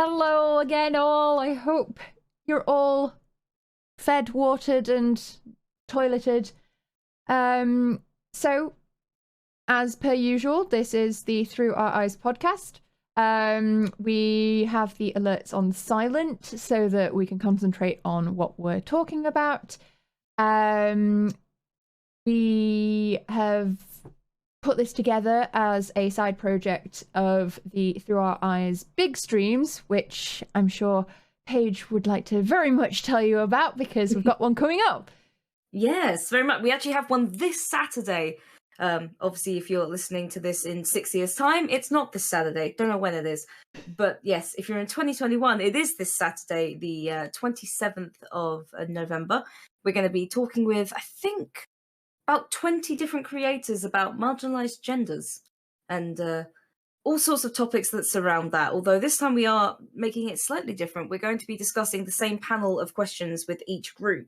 Hello again, all. I hope you're all fed, watered, and toileted. So, as per usual, this is the Through Our Eyes podcast. We have the alerts on silent so that we can concentrate on what we're talking about. We have put this together as a side project of the Through Our Eyes big streams, which I'm sure Paige would like to very much tell you about because we've got one coming up. Yes, very much. We actually have one this Saturday. Obviously, if you're listening to this in 6 years' time, it's not this Saturday. Don't know when it is. But yes, if you're in 2021, it is this Saturday, the 27th of November. We're going to be talking with, I think, about 20 different creators about marginalised genders and all sorts of topics that surround that. Although this time we are making it slightly different. We're going to be discussing the same panel of questions with each group.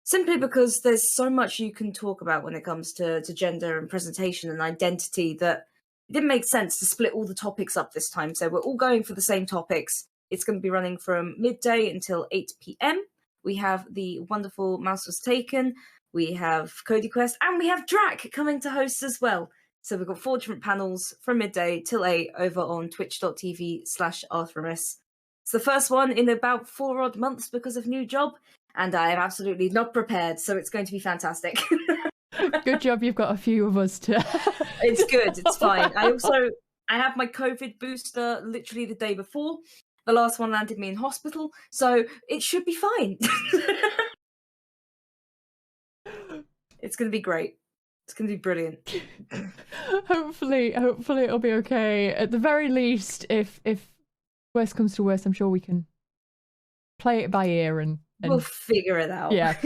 Simply because there's so much you can talk about when it comes to gender and presentation and identity that it didn't make sense to split all the topics up this time. So we're all going for the same topics. It's going to be running from midday until 8 p.m. We have the wonderful Mouse Was Taken, we have Cody Quest, and we have Drac coming to host as well. So we've got 4 different panels from midday till 8 over on twitch.tv/Arthremis. It's the first one in about 4 odd months because of new job. And I am absolutely not prepared, so it's going to be fantastic. Good job you've got a few of us to... It's good, it's fine. I have my COVID booster literally the day before. The last one landed me in hospital, so it should be fine. It's going to be great. It's going to be brilliant. Hopefully it'll be okay. At the very least, if worst comes to worst, I'm sure we can play it by ear and we'll figure it out. Yeah.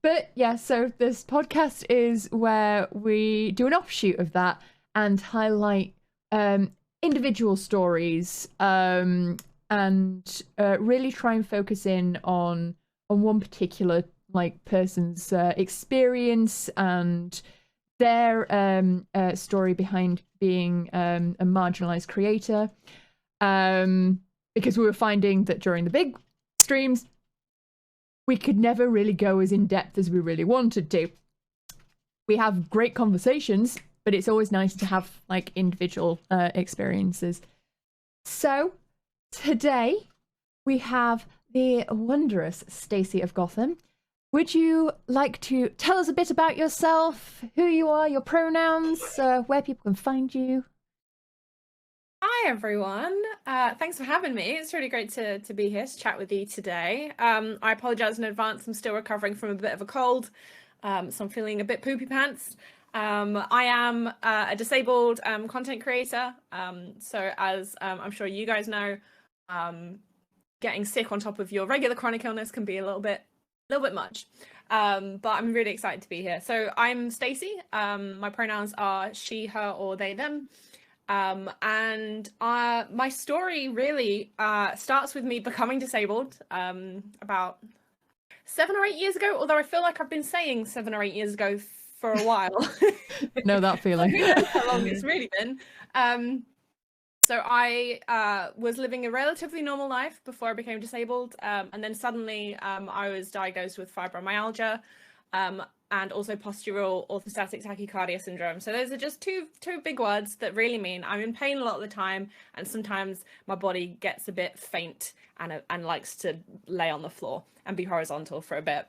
But yeah, so this podcast is where we do an offshoot of that and highlight individual stories and really try and focus in on one particular person's experience and their story behind being a marginalized creator. Because we were finding that during the big streams, we could never really go as in depth as we really wanted to. We have great conversations, but it's always nice to have individual experiences. So today we have the wondrous Stacey of Gotham. Would you like to tell us a bit about yourself, who you are, your pronouns, where people can find you? Hi everyone, thanks for having me. It's really great to be here to chat with you today. I apologise in advance, I'm still recovering from a bit of a cold, so I'm feeling a bit poopy pants. I am a disabled content creator, so as I'm sure you guys know, getting sick on top of your regular chronic illness can be a little bit much, but I'm really excited to be here. So I'm Stacey, my pronouns are she, her, or they, them. And my story really starts with me becoming disabled about 7 or 8 years ago, although I feel like I've been saying 7 or 8 years ago for a while. Know that feeling. Who knows how long it's really been. So I was living a relatively normal life before I became disabled, and then suddenly I was diagnosed with fibromyalgia and also postural orthostatic tachycardia syndrome. So those are just two big words that really mean I'm in pain a lot of the time, and sometimes my body gets a bit faint and likes to lay on the floor and be horizontal for a bit.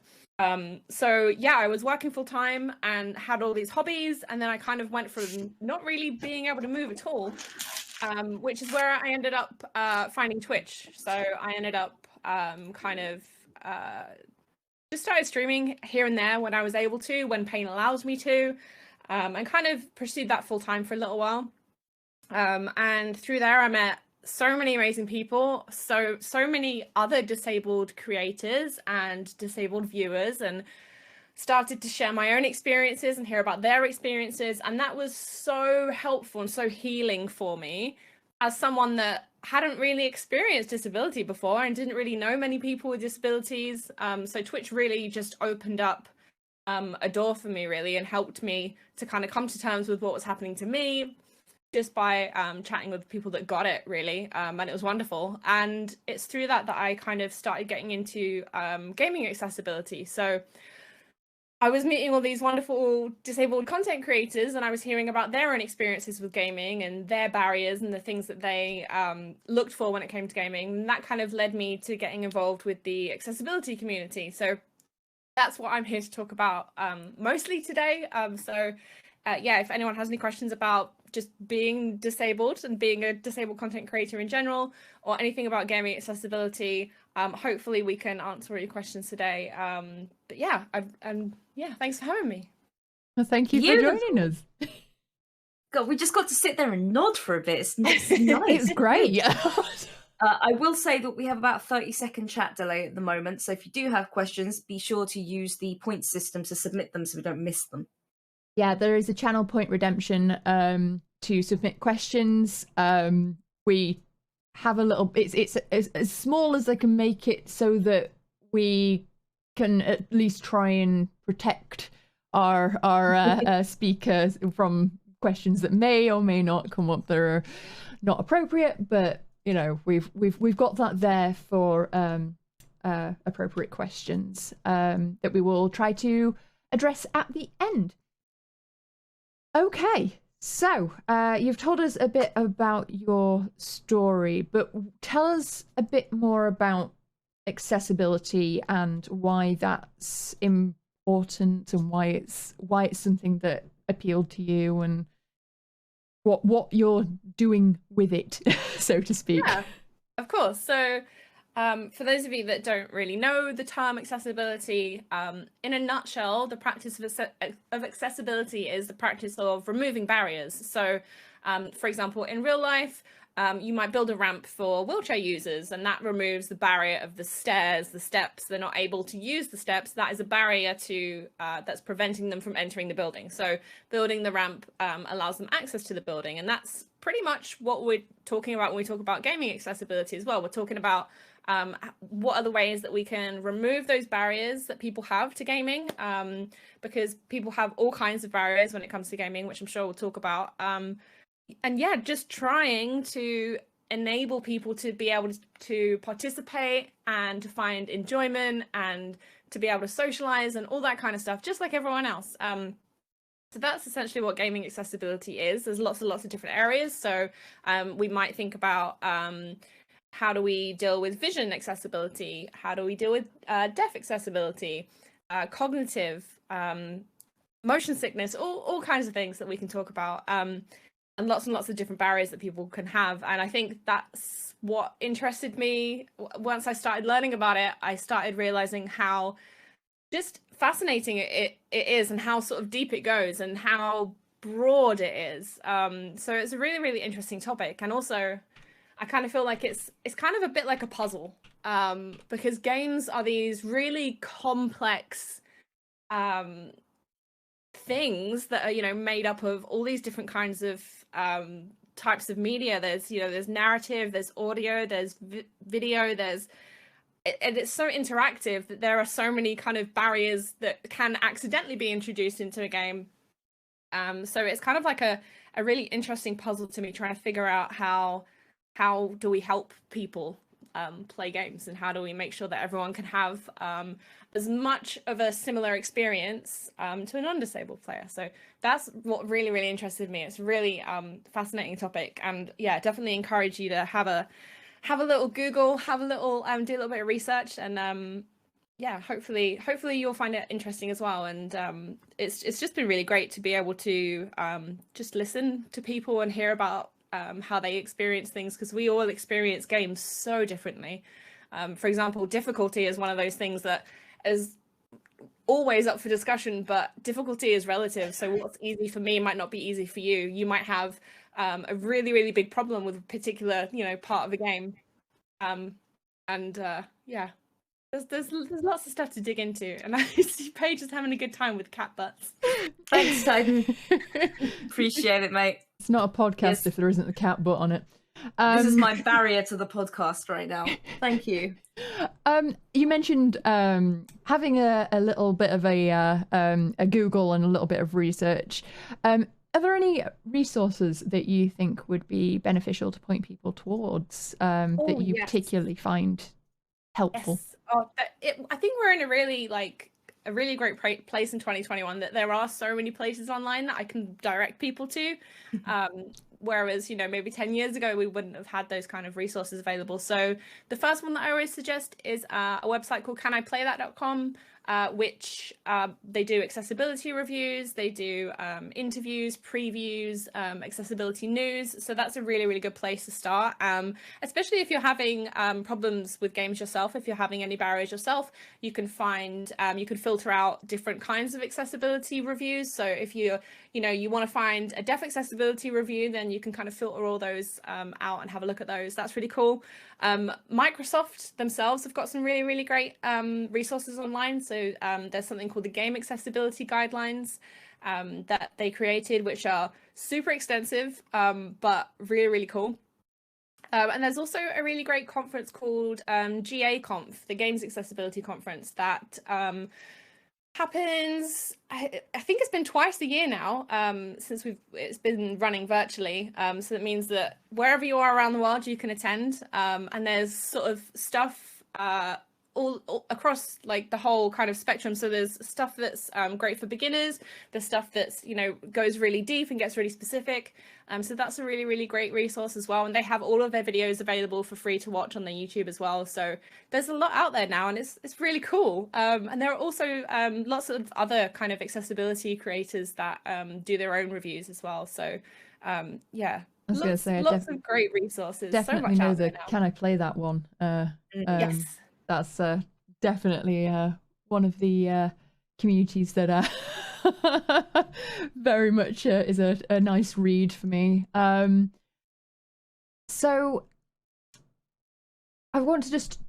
So yeah, I was working full time and had all these hobbies, and then I kind of went from not really being able to move at all, which is where I ended up finding Twitch. So I ended up just started streaming here and there when I was able to, when pain allows me to, and kind of pursued that full time for a little while. And through there I met so many amazing people, so many other disabled creators and disabled viewers, and started to share my own experiences and hear about their experiences. And that was so helpful and so healing for me as someone that hadn't really experienced disability before and didn't really know many people with disabilities. So Twitch really just opened up a door for me really, and helped me to kind of come to terms with what was happening to me, just by chatting with people that got it, really, and it was wonderful. And it's through that I kind of started getting into gaming accessibility. So I was meeting all these wonderful disabled content creators, and I was hearing about their own experiences with gaming and their barriers and the things that they looked for when it came to gaming. And that kind of led me to getting involved with the accessibility community. So that's what I'm here to talk about mostly today. Yeah, if anyone has any questions about just being disabled and being a disabled content creator in general, or anything about gaming accessibility, hopefully we can answer all your questions today. But yeah, thanks for having me. Well, thank you for joining us. God, we just got to sit there and nod for a bit. It's nice. It's great. I will say that we have about a 30-second chat delay at the moment, so if you do have questions, be sure to use the point system to submit them so we don't miss them. Yeah, there is a channel point redemption to submit questions. We have a little, it's as small as I can make it so that we can at least try and protect our speakers from questions that may or may not come up that are not appropriate, but you know, we've got that there for appropriate questions that we will try to address at the end. Okay, so you've told us a bit about your story, but tell us a bit more about accessibility and why that's important and why it's something that appealed to you and what you're doing with it, so to speak. Yeah, of course. So for those of you that don't really know the term accessibility, in a nutshell, the practice of accessibility is the practice of removing barriers. So, for example, in real life, you might build a ramp for wheelchair users, and that removes the barrier of the stairs, the steps. They're not able to use the steps. That is a barrier to that's preventing them from entering the building. So building the ramp allows them access to the building, and that's pretty much what we're talking about when we talk about gaming accessibility as well. We're talking about what are the ways that we can remove those barriers that people have to gaming, because people have all kinds of barriers when it comes to gaming, which I'm sure we'll talk about. And yeah, just trying to enable people to be able to participate and to find enjoyment and to be able to socialize and all that kind of stuff, just like everyone else. So that's essentially what gaming accessibility is. There's lots and lots of different areas. So we might think about how do we deal with vision accessibility? How do we deal with deaf accessibility, cognitive, motion sickness, all kinds of things that we can talk about. And lots of different barriers that people can have. And I think that's what interested me. Once I started learning about it, I started realizing how just fascinating it is, and how sort of deep it goes, and how broad it is. So it's a really, really interesting topic. And also, I kind of feel like it's kind of a bit like a puzzle, because games are these really complex things that are, you know, made up of all these different kinds of types of media. There's narrative, there's audio, there's video, and it's so interactive that there are so many kind of barriers that can accidentally be introduced into a game. So it's kind of like a really interesting puzzle to me, trying to figure out how do we help people play games, and how do we make sure that everyone can have as much of a similar experience to a non-disabled player. So that's what really, really interested me. It's a really fascinating topic, and yeah, definitely encourage you to have a little Google, have a little do a little bit of research, and yeah, hopefully you'll find it interesting as well. And it's just been really great to be able to just listen to people and hear about how they experience things, because we all experience games so differently. For example, difficulty is one of those things that is always up for discussion, but difficulty is relative. So what's easy for me might not be easy for you. You might have a really, really big problem with a particular, part of a game. Yeah, there's lots of stuff to dig into, and I see Paige is having a good time with cat butts. Thanks, Titan. Appreciate it, mate. It's not a podcast if there isn't a cat butt on it. This is my barrier to the podcast right now. Thank you. You mentioned having a little bit of a Google and a little bit of research. Are are there any resources that you think would be beneficial to point people towards that you particularly find helpful? Yes. Oh, I think we're in a really great place in 2021 that there are so many places online that I can direct people to. Whereas, maybe 10 years ago, we wouldn't have had those kind of resources available. So the first one that I always suggest is a website called caniplaythat.com, which they do accessibility reviews, they do interviews, previews, accessibility news. So that's a really, really good place to start, especially if you're having problems with games yourself. If you're having any barriers yourself, you can find, you can filter out different kinds of accessibility reviews. So if you want to find a deaf accessibility review, then you can kind of filter all those out and have a look at those. That's really cool. Microsoft themselves have got some really, really great resources online. So there's something called the Game Accessibility Guidelines that they created, which are super extensive, but really, really cool. And there's also a really great conference called GA Conf, the Games Accessibility Conference, that happens, I think it's been twice a year now, since it's been running virtually. So that means that wherever you are around the world, you can attend. And there's sort of stuff all across like the whole kind of spectrum. So there's stuff that's great for beginners. There's stuff that's, goes really deep and gets really specific. So that's a really, really great resource as well. And they have all of their videos available for free to watch on their YouTube as well. So there's a lot out there now, and it's really cool. And there are also lots of other kind of accessibility creators that do their own reviews as well. So yeah, I was going to say, lots of great resources. Definitely so much know out there the now. Can I Play That one? Yes. That's definitely one of the communities that very much is a nice read for me. So I want to just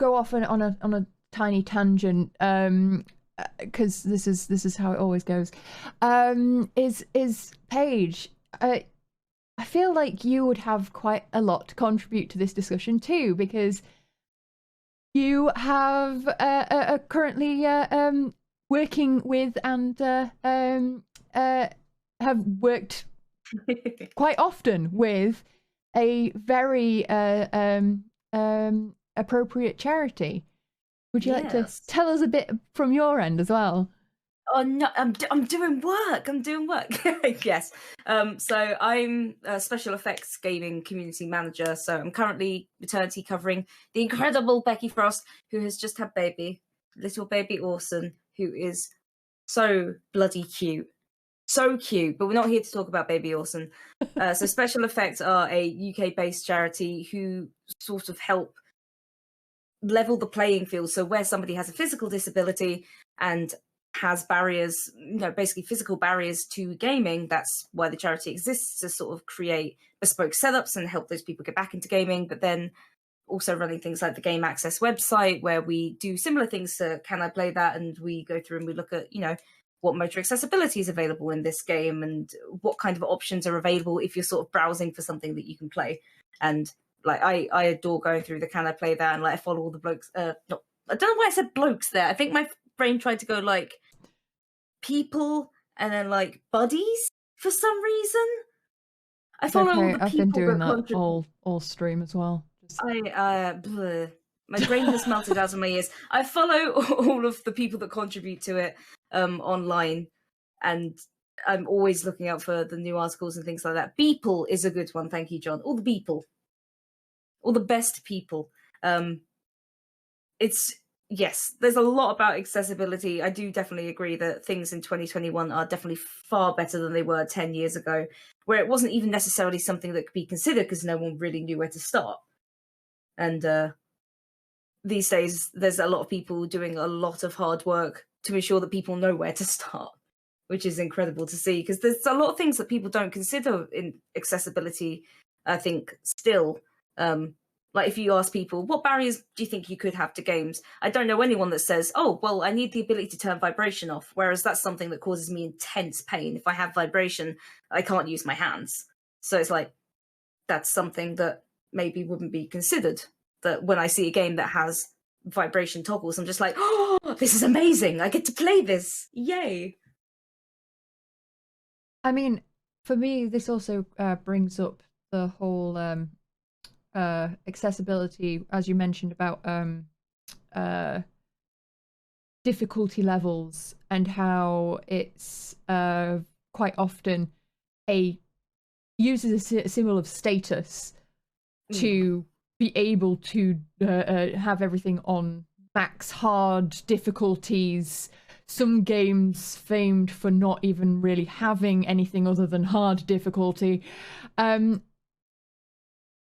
go off on a tiny tangent, because this is how it always goes. Is Paige? I feel like you would have quite a lot to contribute to this discussion too, because you have currently working with and have worked quite often with a very appropriate charity. Would you like to tell us a bit from your end as well? Oh no, I'm doing work. I'm doing work. Yes. So I'm a special effects gaming community manager. So I'm currently maternity covering the incredible Becky Frost, who has just had little baby Orson, who is so bloody cute. So cute, but we're not here to talk about baby Orson. So Special Effects are a UK-based charity who sort of help level the playing field. So where somebody has a physical disability and has barriers, basically physical barriers to gaming, that's why the charity exists, to sort of create bespoke setups and help those people get back into gaming, but then also running things like the Game Access website, where we do similar things to Can I Play That? And we go through and we look at, what motor accessibility is available in this game and what kind of options are available if you're sort of browsing for something that you can play. And like, I adore going through the Can I Play That? And like, I follow all the blokes. I don't know why I said blokes there. I think my brain tried to go like people and then like buddies for some reason. I follow all the people. I've been doing that all stream as well. My brain has melted out of my ears. I follow all of the people that contribute to it online, and I'm always looking out for the new articles and things like that. Beeple is a good one, thank you, John. All the people, all the best people. Yes, there's a lot about accessibility. I do definitely agree that things in 2021 are definitely far better than they were 10 years ago, where it wasn't even necessarily something that could be considered because no one really knew where to start. And these days, there's a lot of people doing a lot of hard work to ensure that people know where to start, which is incredible to see, because there's a lot of things that people don't consider in accessibility, I think, still. Like if you ask people, what barriers do you think you could have to games? I don't know anyone that says, oh, well, I need the ability to turn vibration off, whereas that's something that causes me intense pain. If I have vibration, I can't use my hands. So it's like, that's something that maybe wouldn't be considered. That when I see a game that has vibration toggles, I'm just like, oh, this is amazing. I get to play this. Yay. I mean, for me, this also brings up the whole accessibility, as you mentioned, about difficulty levels, and how it's quite often uses a symbol of status to be able to have everything on max hard difficulties. Some games famed for not even really having anything other than hard difficulty.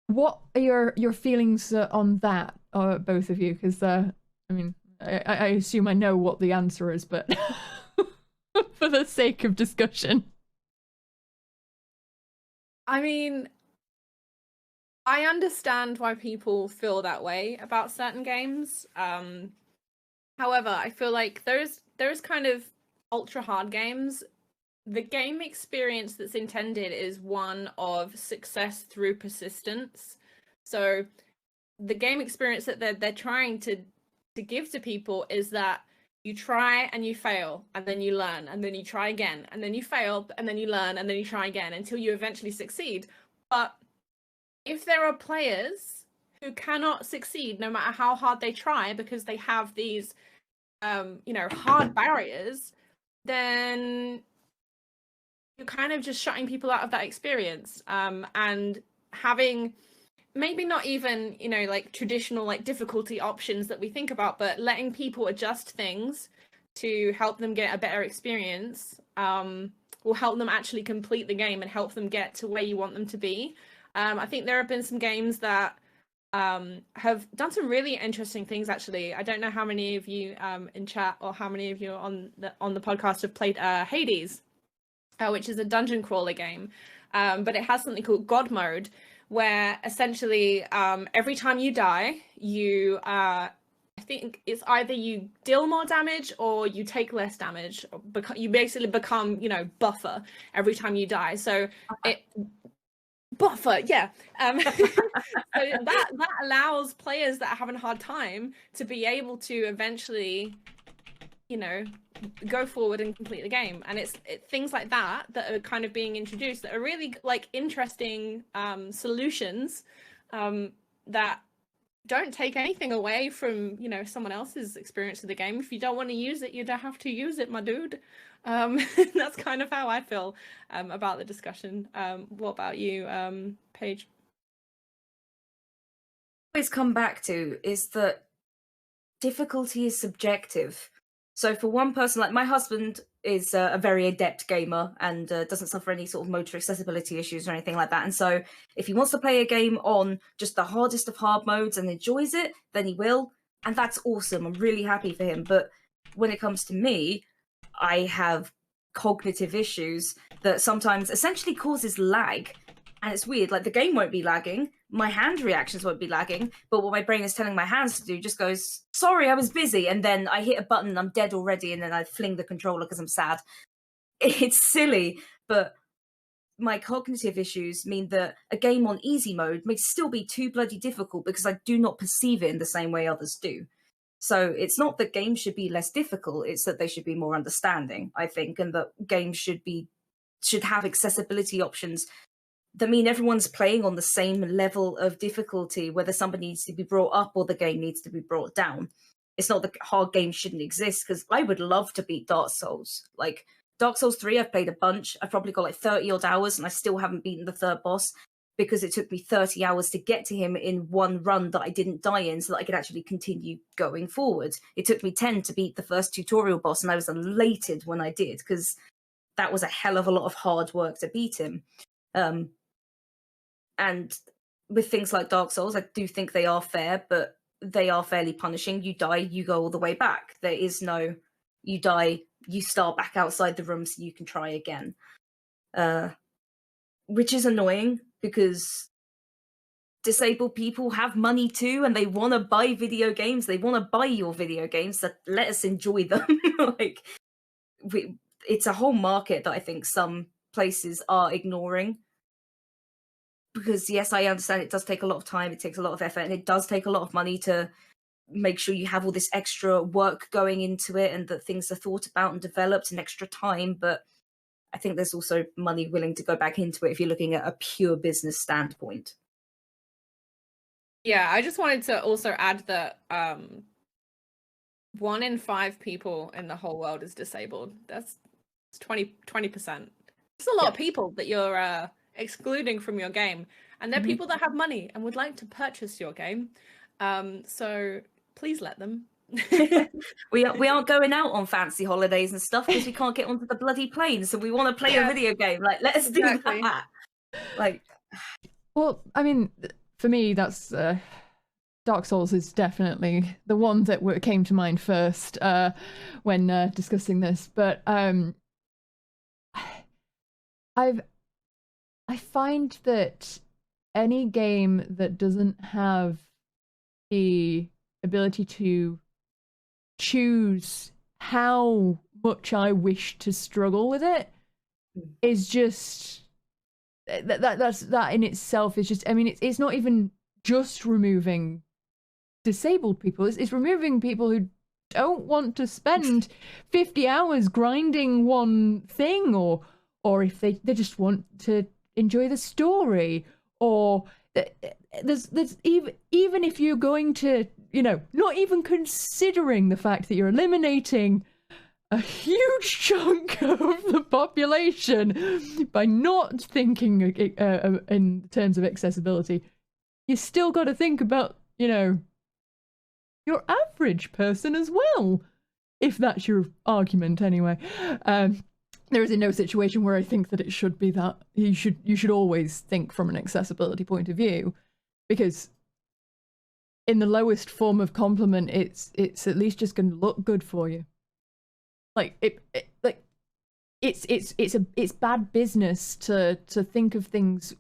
What are your feelings on that, both of you? Because I mean, I assume I know what the answer is, but for the sake of discussion. I mean, I understand why people feel that way about certain games. However, I feel like those kind of ultra hard games, the game experience that's intended is one of success through persistence. So the game experience that they're trying to give to people is that you try and you fail, and then you learn, and then you try again, and then you fail, and then you learn, and then you try again until you eventually succeed. But if there are players who cannot succeed no matter how hard they try because they have these hard barriers, then you're kind of just shutting people out of that experience, and having maybe not even like traditional like difficulty options that we think about, but letting people adjust things to help them get a better experience will help them actually complete the game and help them get to where you want them to be. I think there have been some games that have done some really interesting things, actually. I don't know how many of you in chat or how many of you on the podcast have played Hades, which is a dungeon crawler game, but it has something called God Mode, where essentially every time you die, you I think it's either you deal more damage or you take less damage. You basically become buffer every time you die. So buffer, yeah. So that allows players that are having a hard time to be able to eventually go forward and complete the game. And it's things like that are kind of being introduced that are really like interesting solutions that don't take anything away from someone else's experience of the game. If you don't want to use it, you don't have to use it, my dude. That's kind of how I feel about the discussion. What about you, Paige? Always come back to is that difficulty is subjective. So for one person, like my husband is a very adept gamer and doesn't suffer any sort of motor accessibility issues or anything like that. And so if he wants to play a game on just the hardest of hard modes and enjoys it, then he will. And that's awesome. I'm really happy for him. But when it comes to me, I have cognitive issues that sometimes essentially causes lag. And it's weird, like the game won't be lagging, my hand reactions won't be lagging, but what my brain is telling my hands to do just goes, sorry, I was busy, and then I hit a button and I'm dead already, and then I fling the controller because I'm sad. It's silly, but my cognitive issues mean that a game on easy mode may still be too bloody difficult because I do not perceive it in the same way others do. So it's not that games should be less difficult, it's that they should be more understanding, I think, and that games should have accessibility options that mean everyone's playing on the same level of difficulty, whether somebody needs to be brought up or the game needs to be brought down. It's not that hard games shouldn't exist, because I would love to beat Dark Souls. Like, Dark Souls 3, I've played a bunch. I've probably got like 30 odd hours, and I still haven't beaten the third boss because it took me 30 hours to get to him in one run that I didn't die in so that I could actually continue going forward. It took me 10 to beat the first tutorial boss, and I was elated when I did, because that was a hell of a lot of hard work to beat him. And with things like Dark Souls, I do think they are fair, but they are fairly punishing. You die, you go all the way back. There is no, you die, you start back outside the room so you can try again. Which is annoying, because disabled people have money too, and they want to buy video games. They want to buy your video games, so let us enjoy them. It's a whole market that I think some places are ignoring. Because yes, I understand it does take a lot of time, it takes a lot of effort, and it does take a lot of money to make sure you have all this extra work going into it and that things are thought about and developed and extra time. But I think there's also money willing to go back into it if you're looking at a pure business standpoint. Yeah, I just wanted to also add that 1 in 5 people in the whole world is disabled. That's 20%. It's a lot of people that you're excluding from your game, and they're people that have money and would like to purchase your game. So please let them. we aren't going out on fancy holidays and stuff because we can't get onto the bloody plane. So we want to play a video game. Like, let's do that. Like, well, I mean, for me, that's Dark Souls is definitely the one that came to mind first when discussing this. But I find that any game that doesn't have the ability to choose how much I wish to struggle with it is just that in itself is just, I mean, it's not even just removing disabled people, it's removing people who don't want to spend 50 hours grinding one thing, or if they just want to enjoy the story, or there's even if you're going to, you know, not even considering the fact that you're eliminating a huge chunk of the population by not thinking in terms of accessibility, you still got to think about, you know, your average person as well, if that's your argument anyway. There is in no situation where I think that it should be that. You should always think from an accessibility point of view, because in the lowest form of compliment, it's at least just going to look good for you. Like it's bad business to think of things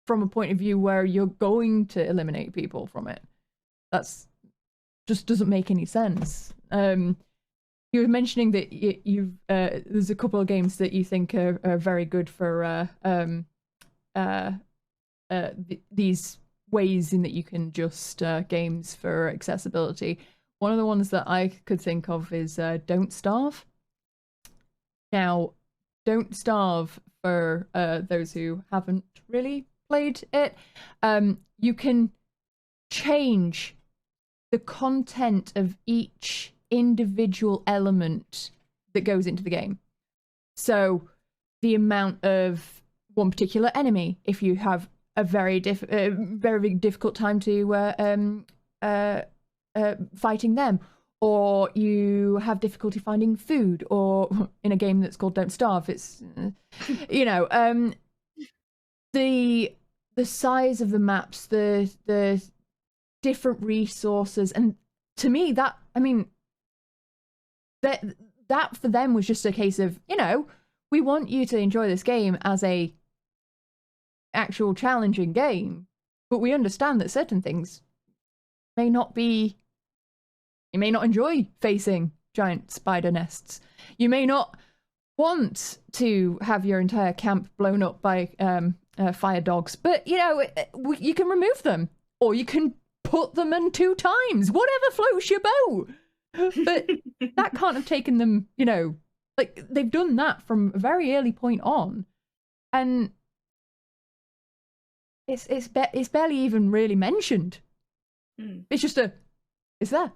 from a point of view where you're going to eliminate people from it. That's just doesn't make any sense. You were mentioning that there's a couple of games that you think are very good for these ways in that you can adjust games for accessibility. One of the ones that I could think of is Don't Starve. Now, Don't Starve, for those who haven't really played it, you can change the content of each individual element that goes into the game. So the amount of one particular enemy, if you have a very difficult time to fighting them, or you have difficulty finding food, or in a game that's called Don't Starve, it's you know, the size of the maps, the different resources, and to me that, I mean, that for them was just a case of, you know, we want you to enjoy this game as a actual challenging game, but we understand that certain things may not be, you may not enjoy facing giant spider nests, you may not want to have your entire camp blown up by fire dogs, but you know, you can remove them, or you can put them in 2 times, whatever floats your boat. But that can't have taken them, you know, like, they've done that from a very early point on, and it's barely even really mentioned. It's just it's there.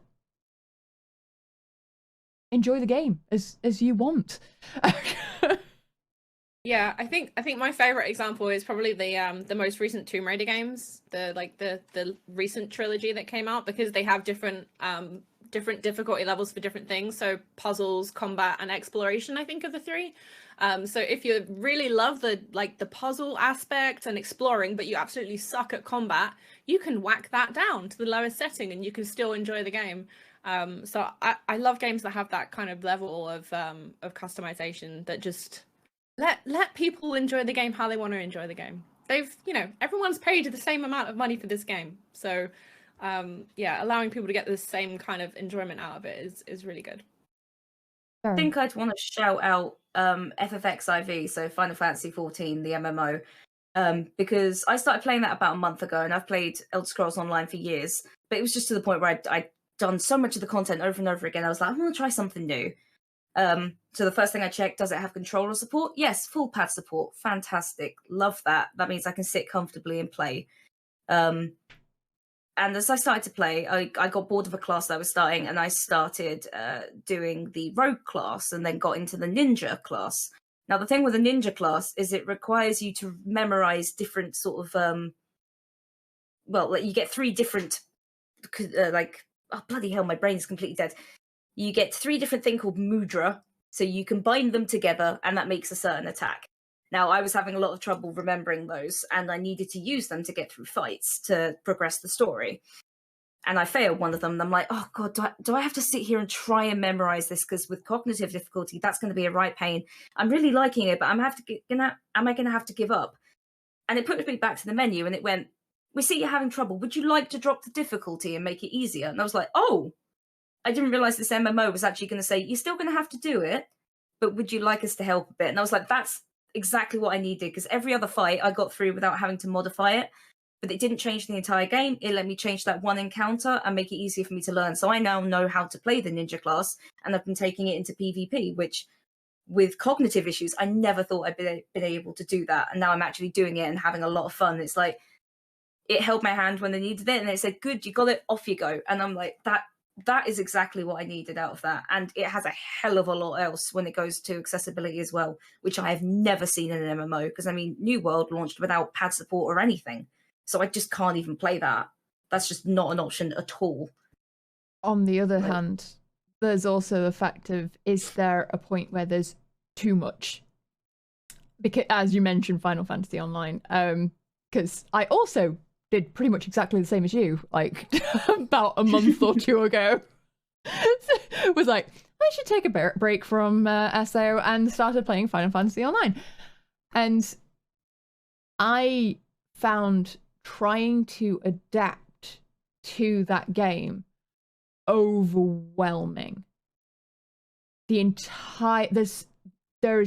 Enjoy the game as you want. Yeah, I think my favorite example is probably the most recent Tomb Raider games, the recent trilogy that came out, because they have different difficulty levels for different things. So puzzles, combat, and exploration, I think, are the 3. So if you really love the puzzle aspect and exploring, but you absolutely suck at combat, you can whack that down to the lowest setting and you can still enjoy the game. So I love games that have that kind of level of customization, that just let people enjoy the game how they want to enjoy the game. They've, you know, everyone's paid the same amount of money for this game, so yeah, allowing people to get the same kind of enjoyment out of it is really good. I think I'd want to shout out FFXIV, so Final Fantasy XIV, the MMO, because I started playing that about a month ago, and I've played Elder Scrolls Online for years, but it was just to the point where I'd done so much of the content over and over again. I was like, I want to try something new. So the first thing I checked, does it have controller support? Yes, full pad support. Fantastic. Love that. That means I can sit comfortably and play. And as I started to play, I got bored of a class that I was starting, and I started doing the rogue class and then got into the ninja class. Now, the thing with the ninja class is it requires you to memorize different sort of, you get 3 different, oh, bloody hell, my brain's completely dead. You get 3 different things called mudra, so you combine them together, and that makes a certain attack. Now, I was having a lot of trouble remembering those, and I needed to use them to get through fights to progress the story. And I failed one of them, and I'm like, oh god, do I have to sit here and try and memorize this? Because with cognitive difficulty, that's going to be a right pain. I'm really liking it, but am I going to have to give up? And it put me back to the menu, and it went, we see you're having trouble. Would you like to drop the difficulty and make it easier? And I was like, oh, I didn't realize this MMO was actually going to say, you're still going to have to do it, but would you like us to help a bit? And I was like, that's exactly what I needed, because every other fight I got through without having to modify it, but it didn't change the entire game. It let me change that one encounter and make it easier for me to learn. So I now know how to play the ninja class, and I've been taking it into PvP, which with cognitive issues, I never thought I'd been able to do that. And now I'm actually doing it and having a lot of fun. It's like, it held my hand when I needed it, and it said, good, you got it, off you go. And I'm like, that is exactly what I needed out of that. And it has a hell of a lot else when it goes to accessibility as well, which I have never seen in an MMO. Because, I mean, New World launched without pad support or anything. So I just can't even play that. That's just not an option at all. On the other hand, there's also the fact of, is there a point where there's too much? Because, as you mentioned, Final Fantasy Online, because I also did pretty much exactly the same as you, like about a month or 2 ago. Was like, I should take a break from SO, and started playing Final Fantasy Online. And I found trying to adapt to that game overwhelming. There's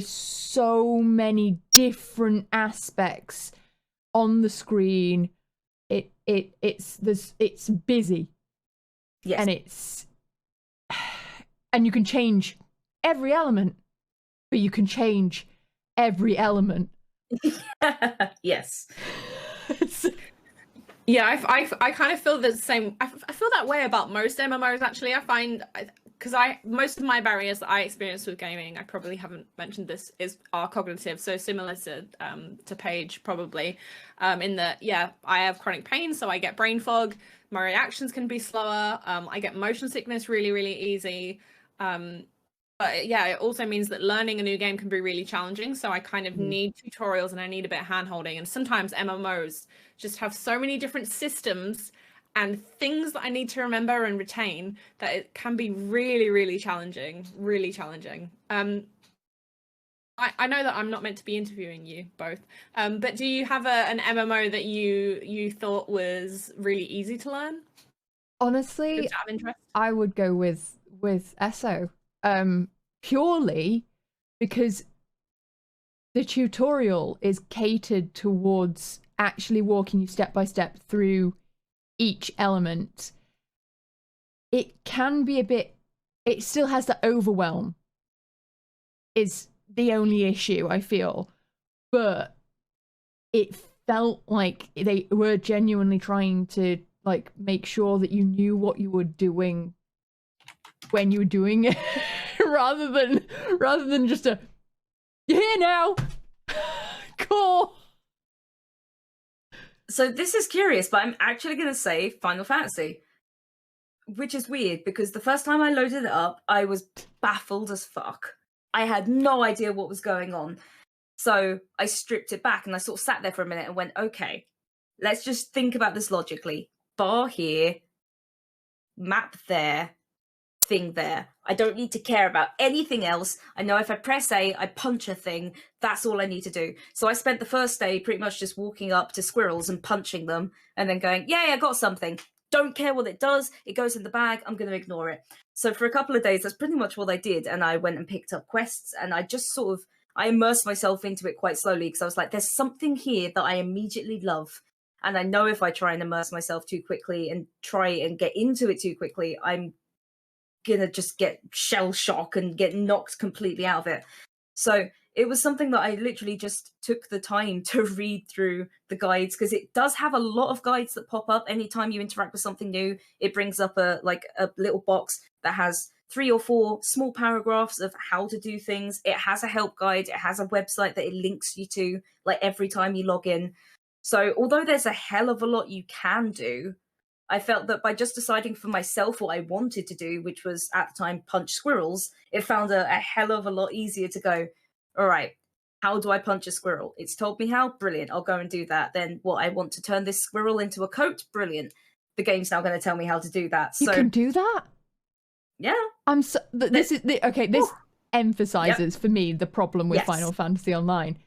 so many different aspects on the screen. It's busy. Yes. And you can change every element, but you can change every element. Yes. Yeah, I kind of feel the same. I feel that way about most MMOs, actually. I find, because most of my barriers that I experience with gaming, I probably haven't mentioned this, are cognitive. So similar to Paige, probably, in that, yeah, I have chronic pain, so I get brain fog. My reactions can be slower. I get motion sickness really, really easy. But yeah, it also means that learning a new game can be really challenging. So I kind of need tutorials, and I need a bit of hand holding. And sometimes MMOs just have so many different systems and things that I need to remember and retain that it can be really, really challenging. Really challenging. I know that I'm not meant to be interviewing you both, but do you have an MMO that you thought was really easy to learn? Honestly, I would go with SO. Purely because the tutorial is catered towards actually walking you step by step through each element. It can be it still has the overwhelm, is the only issue, I feel, but it felt like they were genuinely trying to like make sure that you knew what you were doing when you were doing it. rather than just you're here now. Cool. So this is curious, but I'm actually going to say Final Fantasy, which is weird because the first time I loaded it up, I was baffled as fuck. I had no idea what was going on. So I stripped it back and I sort of sat there for a minute and went, okay, let's just think about this logically. Bar here, map there, thing there. I don't need to care about anything else. I know if I press A, I punch a thing. That's all I need to do. So I spent the first day pretty much just walking up to squirrels and punching them and then going, yay, I got something. Don't care what it does. It goes in the bag. I'm going to ignore it. So for a couple of days, that's pretty much what I did. And I went and picked up quests and I just sort of, I immersed myself into it quite slowly because I was like, there's something here that I immediately love. And I know if I try and immerse myself too quickly and try and get into it too quickly, I'm gonna just get shell shock and get knocked completely out of it. So it was something that I literally just took the time to read through the guides, because it does have a lot of guides that pop up anytime you interact with something new. It brings up a little box that has 3 or 4 small paragraphs of how to do things. It has a help guide. It has a website that it links you to, like, every time you log in. So although there's a hell of a lot you can do, I felt that by just deciding for myself what I wanted to do, which was at the time punch squirrels, it found a hell of a lot easier to go, all right, how do I punch a squirrel? It's told me how, brilliant, I'll go and do that. Then what, I want to turn this squirrel into a coat, brilliant. The game's now going to tell me how to do that. You can do that? Yeah. I'm so, this is okay, this emphasizes for me the problem with Final Fantasy Online.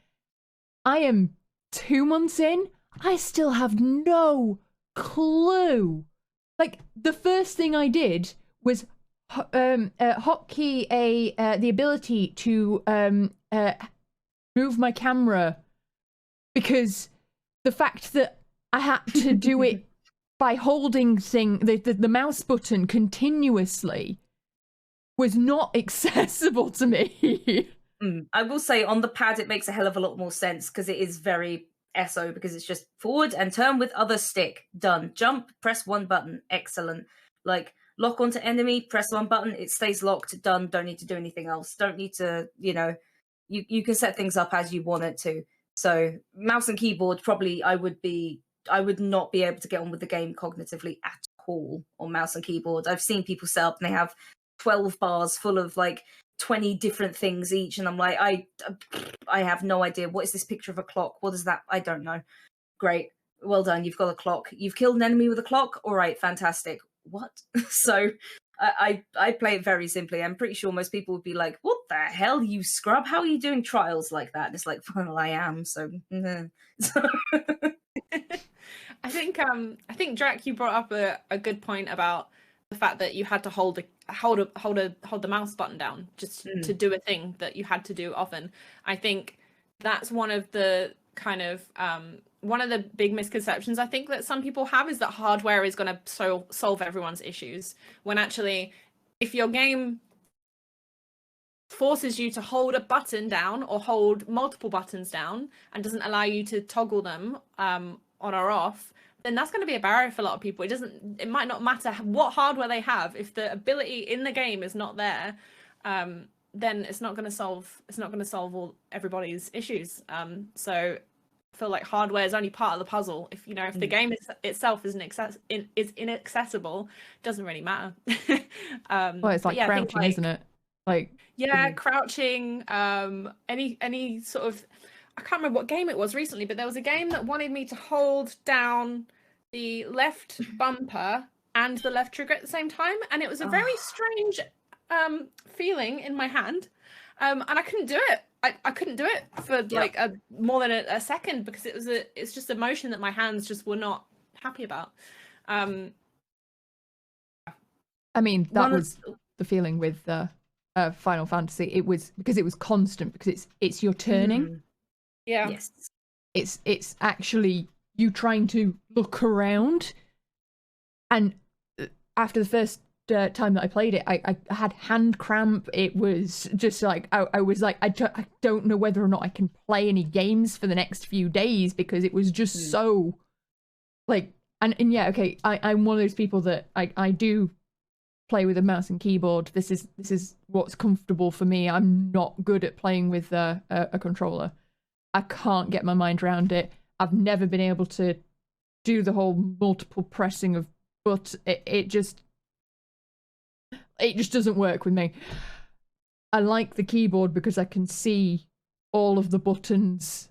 I am 2 months in, I still have no clue. Like, the first thing I did was hotkey the ability to move my camera, because the fact that I had to do it by holding the mouse button continuously was not accessible to me. I will say on the pad it makes a hell of a lot more sense, because it is very SO, because it's just forward and turn with other stick, done. Jump, press 1 button, excellent. Like, lock onto enemy, press 1 button, it stays locked, done, don't need to do anything else. Don't need to, you know, you can set things up as you want it to. So mouse and keyboard, probably I would not be able to get on with the game cognitively at all on mouse and keyboard. I've seen people set up and they have 12 bars full of like 20 different things each, and I'm like, I have no idea. What is this picture of a clock? What is that? I don't know. Great, well done, you've got a clock. You've killed an enemy with a clock? All right, fantastic. What? So I play it very simply. I'm pretty sure most people would be like, what the hell, you scrub? How are you doing trials like that? And it's like, well, I am, so... I think Drac, you brought up a good point about the fact that you had to hold the mouse button down just to do a thing that you had to do often. I think that's one of the kind of one of the big misconceptions I think that some people have, is that hardware is going to solve everyone's issues, when actually, if your game forces you to hold a button down or hold multiple buttons down and doesn't allow you to toggle them on or off, then that's going to be a barrier for a lot of people. It might not matter what hardware they have. If the ability in the game is not there, then it's not going to solve all everybody's issues. So I feel like hardware is only part of the puzzle. If the game itself is inaccessible, it doesn't really matter. Well, it's like crouching, isn't it? Like, yeah, crouching, any sort of, I can't remember what game it was recently, but there was a game that wanted me to hold down the left bumper and the left trigger at the same time, and it was a very strange feeling in my hand, and I couldn't do it. I couldn't do it for like more than a second, because it's just a motion that my hands just were not happy about. I mean, that was the feeling with Final Fantasy. It was because it was constant, because it's your turning. Yeah. Yes. It's actually you trying to look around, and after the first time that I played it, I had hand cramp. It was just like I was like, I don't know whether or not I can play any games for the next few days, because it was just so like, and yeah, okay, I'm one of those people that I do play with a mouse and keyboard. This is what's comfortable for me. I'm not good at playing with a controller. I can't get my mind around it. I've never been able to do the whole multiple pressing of, but it just doesn't work with me. I like the keyboard because I can see all of the buttons.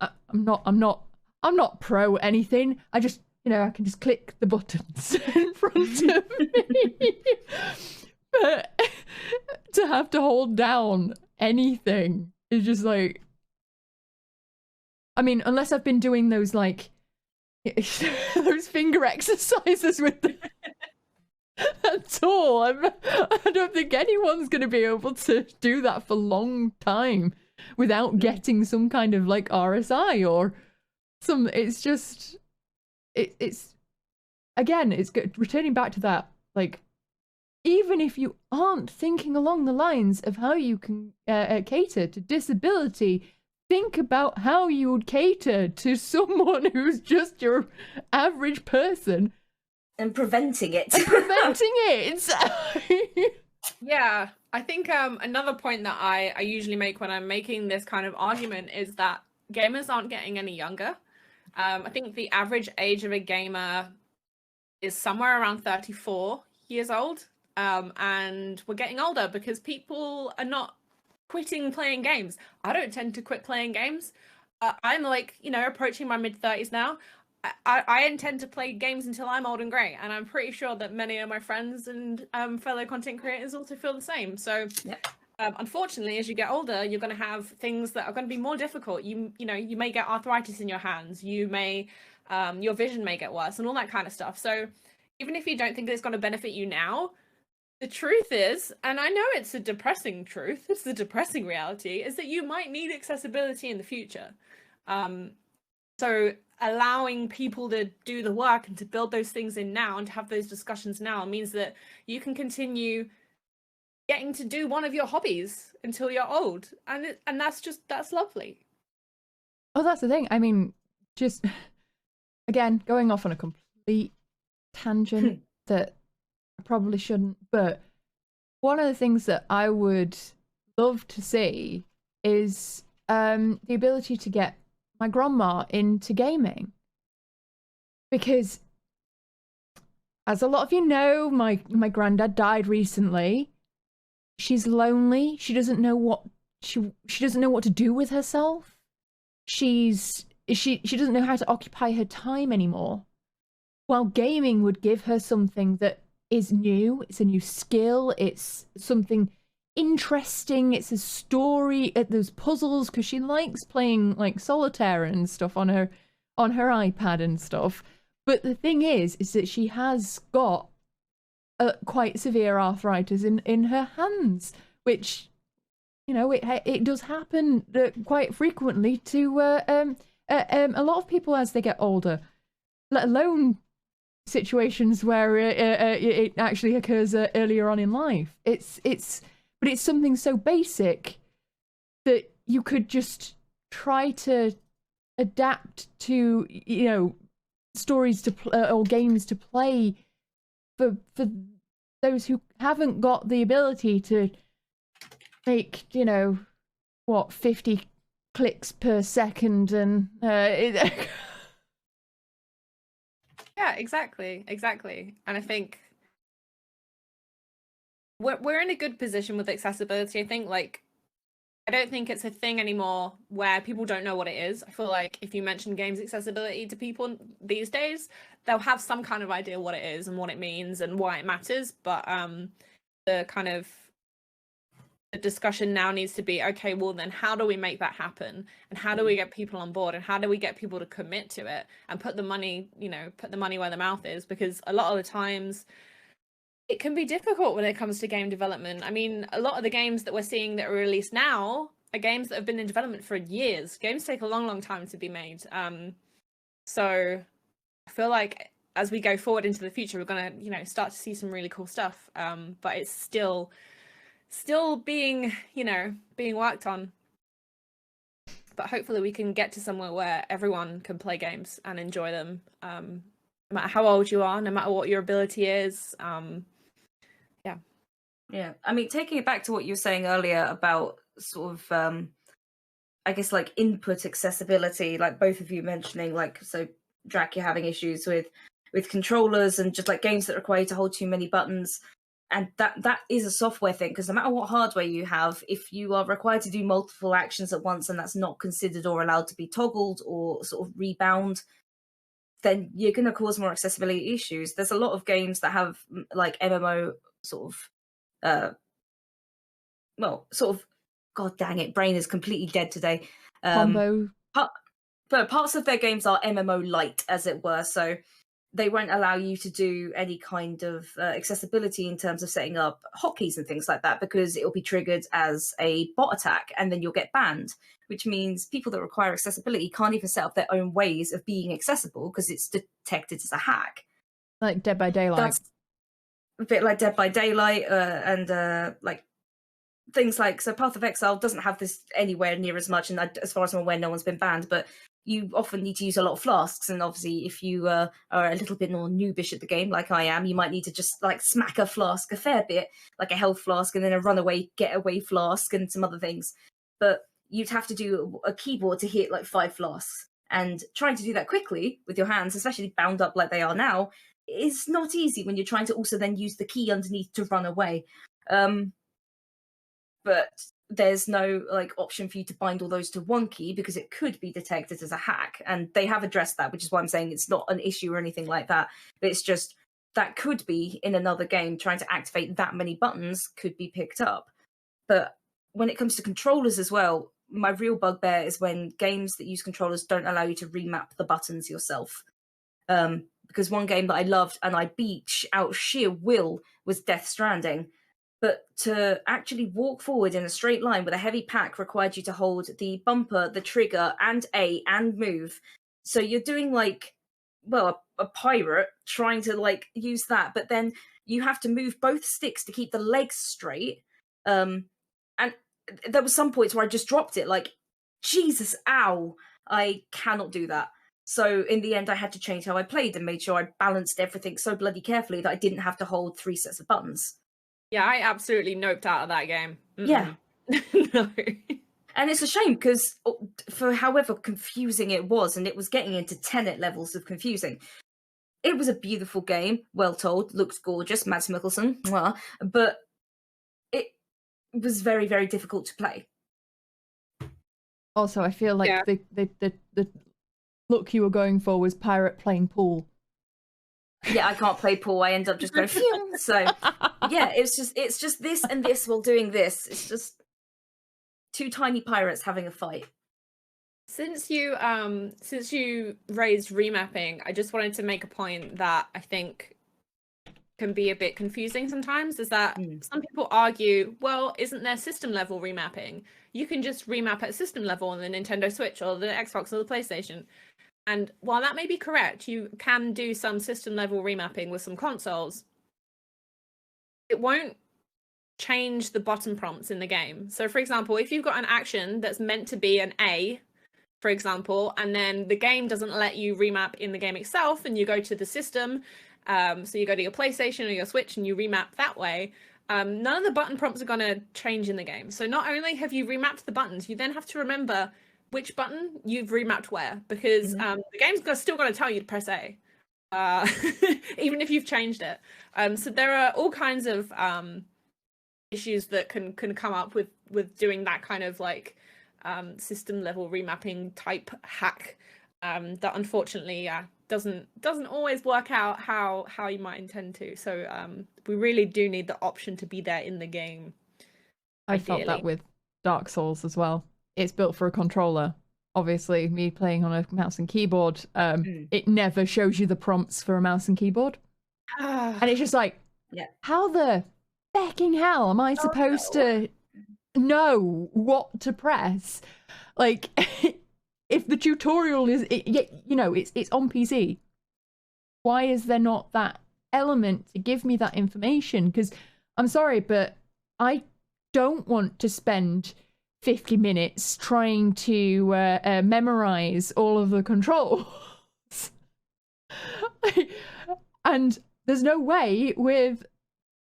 I'm not pro anything. I just, I can just click the buttons in front of me. But to have to hold down anything is just like, I mean, unless I've been doing those like those finger exercises with the at all. I don't think anyone's going to be able to do that for a long time without getting some kind of like RSI or some. It's just, it's again, it's good. Returning back to that, like, even if you aren't thinking along the lines of how you can cater to disability, think about how you would cater to someone who's just your average person. And preventing it. Yeah, I think another point that I usually make when I'm making this kind of argument is that gamers aren't getting any younger. I think the average age of a gamer is somewhere around 34 years old. And we're getting older because people are not quitting playing games. I don't tend to quit playing games. I'm like, approaching my mid-30s now. I intend to play games until I'm old and grey, and I'm pretty sure that many of my friends and fellow content creators also feel the same. So, unfortunately, as you get older, you're going to have things that are going to be more difficult. You may get arthritis in your hands. You may, your vision may get worse, and all that kind of stuff. So, even if you don't think that it's going to benefit you now, the truth is, and I know it's a depressing truth, it's the depressing reality, is that you might need accessibility in the future. So allowing people to do the work and to build those things in now and to have those discussions now means that you can continue getting to do one of your hobbies until you're old. And that's lovely. Oh, that's the thing. I mean, just, again, going off on a complete tangent that I probably shouldn't, but one of the things that I would love to see is the ability to get my grandma into gaming, because as a lot of you know, my granddad died recently. She's lonely. She doesn't know what she doesn't know what to do with herself. She doesn't know how to occupy her time anymore. While gaming would give her something that is new, it's a new skill, it's something interesting, it's a story, there's puzzles, because she likes playing like solitaire and stuff on her iPad and stuff. But the thing is that she has got quite severe arthritis in her hands, which, it does happen quite frequently to a lot of people as they get older, let alone situations where it actually occurs earlier on in life. But it's something so basic that you could just try to adapt to, stories to or games to play for those who haven't got the ability to make 50 clicks per second and Yeah, exactly. And I think we're in a good position with accessibility. I think, I don't think it's a thing anymore where people don't know what it is. I feel like if you mention games accessibility to people these days, they'll have some kind of idea what it is and what it means and why it matters. But the kind of the discussion now needs to be, okay, well then how do we make that happen? And how do we get people on board? And how do we get people to commit to it and put the money where the mouth is? Because a lot of the times it can be difficult when it comes to game development. I mean, a lot of the games that we're seeing that are released now are games that have been in development for years. Games take a long, long time to be made. So I feel like as we go forward into the future, we're going to, start to see some really cool stuff. But it's still being worked on. But hopefully we can get to somewhere where everyone can play games and enjoy them, no matter how old you are, no matter what your ability is. Yeah, I mean, taking it back to what you were saying earlier about sort of, I guess, input accessibility, like both of you mentioning, so Drac, you're having issues with controllers and just games that require you to hold too many buttons. And that is a software thing, because no matter what hardware you have, if you are required to do multiple actions at once and that's not considered or allowed to be toggled or sort of rebound, then you're going to cause more accessibility issues. There's a lot of games that have MMO sort of, God dang it, brain is completely dead today. combo. But parts of their games are MMO light, as it were, so they won't allow you to do any kind of accessibility in terms of setting up hotkeys and things like that, because it'll be triggered as a bot attack and then you'll get banned, which means people that require accessibility can't even set up their own ways of being accessible because it's detected as a hack. Like Dead by Daylight. a bit like Dead by Daylight and like things like, so Path of Exile doesn't have this anywhere near as much, and as far as I'm aware, no one's been banned, but you often need to use a lot of flasks, and obviously if you are a little bit more noobish at the game, like I am, you might need to just like smack a flask a fair bit, like a health flask, and then a runaway getaway flask, and some other things. But you'd have to do a keyboard to hit like 5 flasks, and trying to do that quickly with your hands, especially bound up like they are now, is not easy when you're trying to also then use the key underneath to run away. But there's no like option for you to bind all those to one key because it could be detected as a hack, and they have addressed that, which is why I'm saying it's not an issue or anything like that. But it's just that could be in another game, trying to activate that many buttons could be picked up. But when it comes to controllers as well, my real bugbear is when games that use controllers don't allow you to remap the buttons yourself. Because one game that I loved and I beat out sheer will was Death Stranding. But to actually walk forward in a straight line with a heavy pack required you to hold the bumper, the trigger, and A, and move. So you're doing like, well, a pirate trying to like use that, but then you have to move both sticks to keep the legs straight. And there were some points where I just dropped it, like, Jesus, ow, I cannot do that. So in the end, I had to change how I played and made sure I balanced everything so bloody carefully that I didn't have to hold 3 sets of buttons. Yeah, I absolutely noped out of that game. Yeah. No. And it's a shame because for however confusing it was, and it was getting into Tenet levels of confusing, it was a beautiful game, well told, looked gorgeous, Mads Mikkelsen, mwah, but it was very, very difficult to play. Also, I feel like the look you were going for was pirate playing pool. Yeah, I can't play pool. I end up just going phew. So yeah, it's just this and this while doing this. It's just 2 tiny pirates having a fight. Since you raised remapping, I just wanted to make a point that I think can be a bit confusing sometimes, is that some people argue, well, isn't there system level remapping? You can just remap at system level on the Nintendo Switch or the Xbox or the PlayStation. And while that may be correct, you can do some system level remapping with some consoles. It won't change the button prompts in the game. So for example, if you've got an action that's meant to be an A, for example, and then the game doesn't let you remap in the game itself, and you go to the system, so you go to your PlayStation or your Switch and you remap that way, none of the button prompts are going to change in the game. So not only have you remapped the buttons, you then have to remember which button you've remapped where, because the game's still going to tell you to press A, even if you've changed it. So there are all kinds of issues that can come up with doing that kind of like system level remapping type hack that unfortunately doesn't always work out how you might intend to. So we really do need the option to be there in the game. I felt that with Dark Souls as well. It's built for a controller. Obviously, me playing on a mouse and keyboard, it never shows you the prompts for a mouse and keyboard. And it's just like, how the becking hell am I supposed to know what to press? Like, if the tutorial is, it's on PC, why is there not that element to give me that information? Because I'm sorry, but I don't want to spend 50 minutes trying to memorize all of the controls. And there's no way with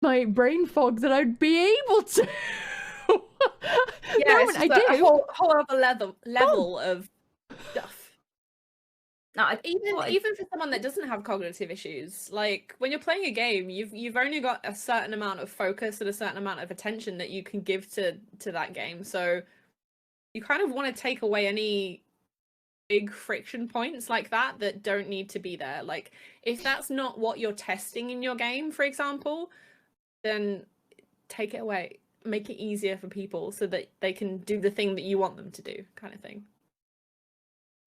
my brain fog that I'd be able to. Yeah, it's a whole other level of stuff. No, even for someone that doesn't have cognitive issues, like when you're playing a game, you've only got a certain amount of focus and a certain amount of attention that you can give to that game. So you kind of want to take away any big friction points like that don't need to be there. Like if that's not what you're testing in your game, for example, then take it away. Make it easier for people so that they can do the thing that you want them to do, kind of thing.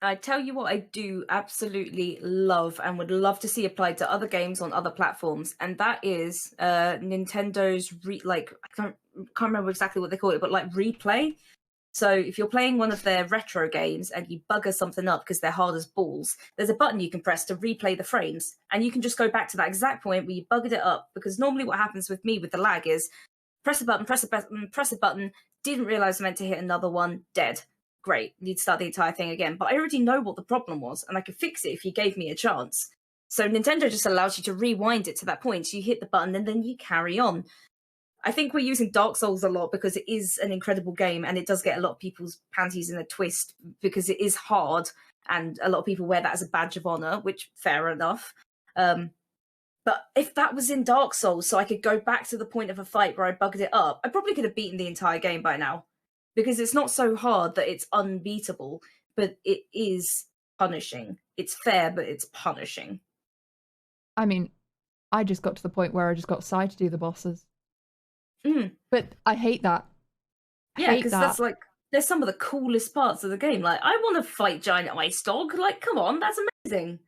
I tell you what I do absolutely love and would love to see applied to other games on other platforms, and that is Nintendo's I can't remember exactly what they call it, but like replay. So if you're playing one of their retro games and you bugger something up because they're hard as balls, there's a button you can press to replay the frames. And you can just go back to that exact point where you buggered it up. Because normally what happens with me with the lag is press a button, press a button, press a button, didn't realize I meant to hit another one, dead. Great, you'd start the entire thing again. But I already know what the problem was, and I could fix it if you gave me a chance. So Nintendo just allows you to rewind it to that point. So you hit the button and then you carry on. I think we're using Dark Souls a lot because it is an incredible game and it does get a lot of people's panties in a twist because it is hard and a lot of people wear that as a badge of honor, which fair enough. But if that was in Dark Souls, so I could go back to the point of a fight where I bugged it up, I probably could have beaten the entire game by now because it's not so hard that it's unbeatable, but it is punishing. It's fair, but it's punishing. I mean, I just got to the point where I just got Sai to do the bosses. But I hate that. Yeah, because that's like, there's some of the coolest parts of the game. Like, I want to fight Giant Ice Dog. Like, come on, that's amazing.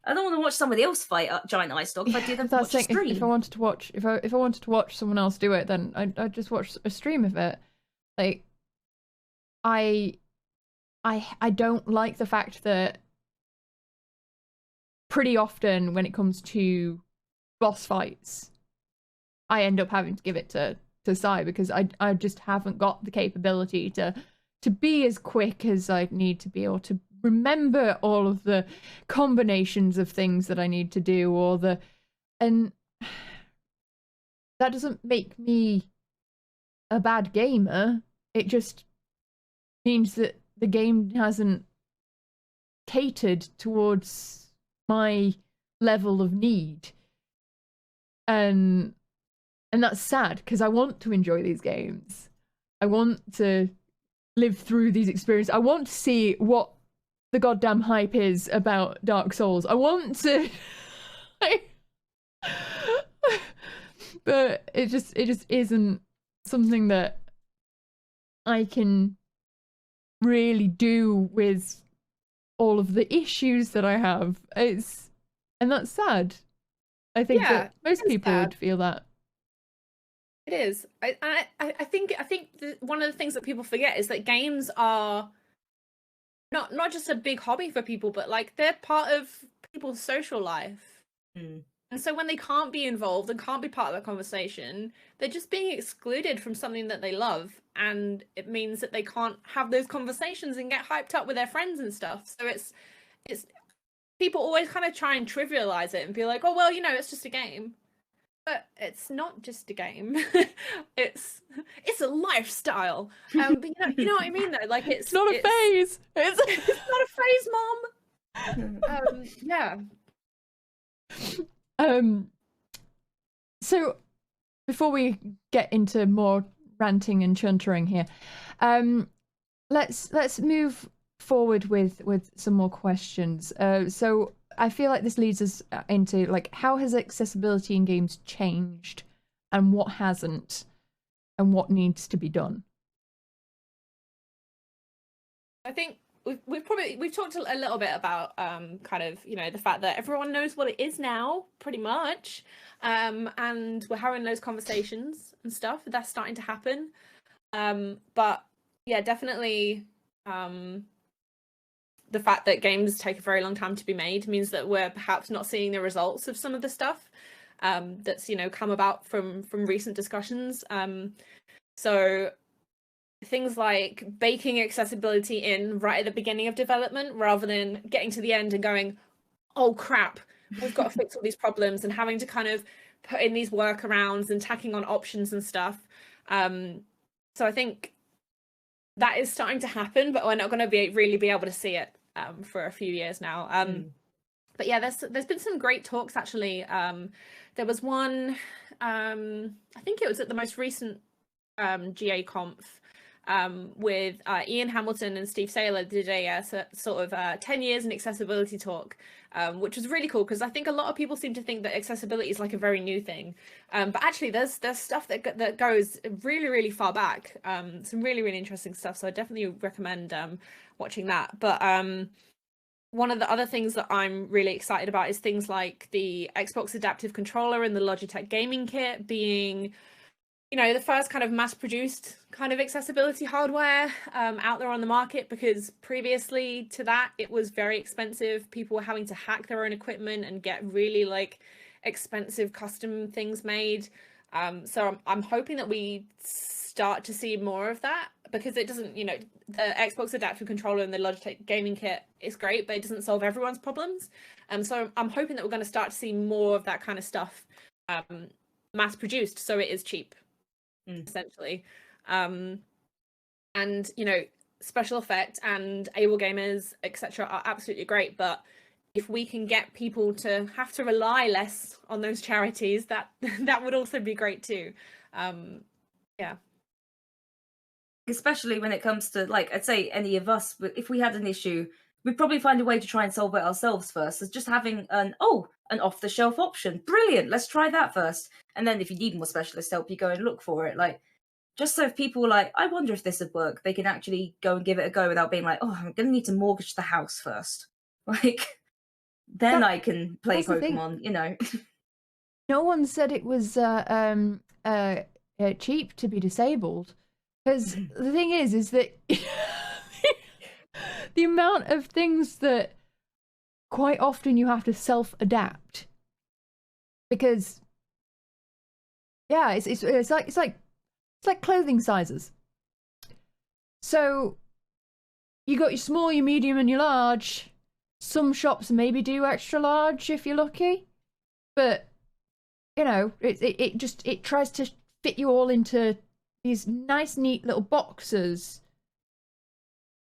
I don't want to watch somebody else fight Giant Ice Dog. If I did, I'd watch a stream. If I wanted to watch, if I wanted to watch someone else do it, then I'd just watch a stream of it. Like, I don't like the fact that pretty often when it comes to boss fights, I end up having to give it to Sai because I just haven't got the capability to be as quick as I need to be, or to remember all of the combinations of things that I need to do, and that doesn't make me a bad gamer. It just means that the game hasn't catered towards my level of need, and that's sad because I want to enjoy these games. I want to live through these experiences. I want to see what the goddamn hype is about Dark Souls. I want to but it just isn't something that I can really do with all of the issues that I have. And that's sad. I think that most people would feel that. It is. I think one of the things that people forget is that games are not just a big hobby for people, but like they're part of people's social life. And so when they can't be involved and can't be part of the conversation, they're just being excluded from something that they love, and it means that they can't have those conversations and get hyped up with their friends and stuff. So it's people always kind of try and trivialize it and be like, oh well, it's just a game. But it's not just a game. it's a lifestyle. But you know what I mean, though. Like it's not a phase. It's not a phase, Mom. Yeah. So before we get into more ranting and chuntering here, let's move forward with some more questions. So I feel like this leads us into like, how has accessibility in games changed, and what hasn't, and what needs to be done? I think we've talked a little bit about kind of the fact that everyone knows what it is now, pretty much, and we're having those conversations and stuff. That's starting to happen, but yeah, definitely. The fact that games take a very long time to be made means that we're perhaps not seeing the results of some of the stuff that's come about from recent discussions. So things like baking accessibility in right at the beginning of development, rather than getting to the end and going, oh crap, we've got to fix all these problems, and having to kind of put in these workarounds and tacking on options and stuff. So I think that is starting to happen, but we're not going to really be able to see it for a few years now. But yeah, there's been some great talks actually. There was one, I think it was at the most recent GA Conf, with Ian Hamilton and Steve Saylor did a sort of 10 years in accessibility talk, which was really cool because I think a lot of people seem to think that accessibility is like a very new thing, but actually there's stuff that goes really, really far back, some really, really interesting stuff. So I definitely recommend watching that. But one of the other things that I'm really excited about is things like the Xbox Adaptive Controller and the Logitech Gaming Kit being you know, the first kind of mass-produced kind of accessibility hardware out there on the market, because previously to that, it was very expensive. People were having to hack their own equipment and get really like expensive custom things made. So I'm hoping that we start to see more of that, because it doesn't, you know, the Xbox Adaptive Controller and the Logitech gaming kit is great, but it doesn't solve everyone's problems. So I'm hoping that we're going to start to see more of that kind of stuff mass produced, so it is cheap. Essentially. And you know, special effect and able gamers, etc., are absolutely great, but if we can get people to have to rely less on those charities, that would also be great too. Yeah, especially when it comes to, like, I'd say any of us, if we had an issue, we'd probably find a way to try and solve it ourselves first. As just having an off-the-shelf option, brilliant, let's try that first, and then if you need more specialist help, you go and look for it. Like, just so if people are like, I wonder if this would work, they can actually go and give it a go without being like, oh, I'm gonna need to mortgage the house first. Like, then I can play Pokemon, you know. No one said it was cheap to be disabled, because the thing is that the amount of things that quite often you have to self-adapt, because yeah, it's like clothing sizes. So you got your small, your medium, and your large. Some shops maybe do extra large if you're lucky, but you know, it tries to fit you all into these nice, neat little boxes,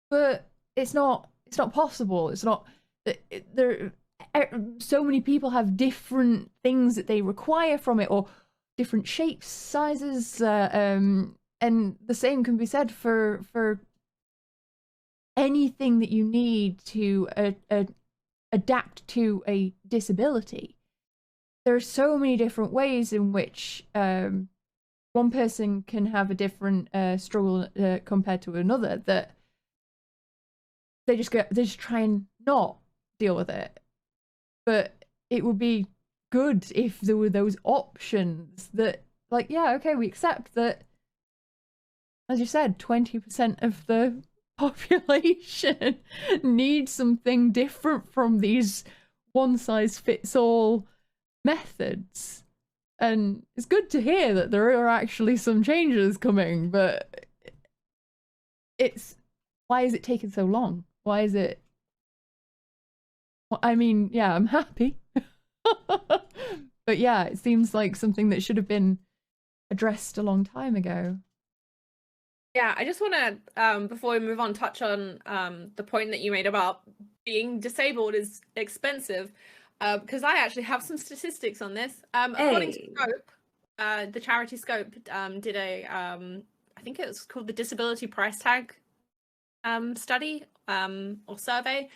but it's not possible. It's not. There, so many people have different things that they require from it, or different shapes, sizes, and the same can be said for anything that you need to adapt to a disability. There are so many different ways in which one person can have a different struggle compared to another, that they just try and not deal with it. But it would be good if there were those options that, like, yeah, okay, we accept that, as you said, 20% of the population needs something different from these one-size-fits-all methods. And it's good to hear that there are actually some changes coming, but why is it taking so long? Why is it? I mean, yeah, I'm happy. But yeah, it seems like something that should have been addressed a long time ago. Yeah, I just want to, before we move on, touch on the point that you made about being disabled is expensive, because I actually have some statistics on this. According to Scope, the charity Scope did a, I think it was called the Disability Price Tag study or survey.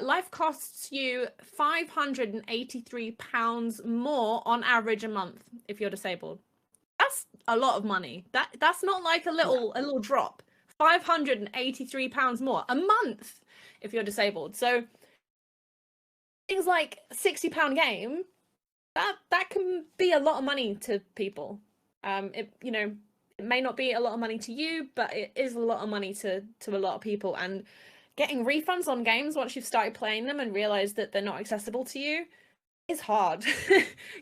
Life costs you £583 more on average a month if you're disabled. That's a lot of money. That's not like a little drop. £583 more a month if you're disabled. So things like £60 game, that can be a lot of money to people. It may not be a lot of money to you, but it is a lot of money to a lot of people. And getting refunds on games once you've started playing them and realize that they're not accessible to you is hard.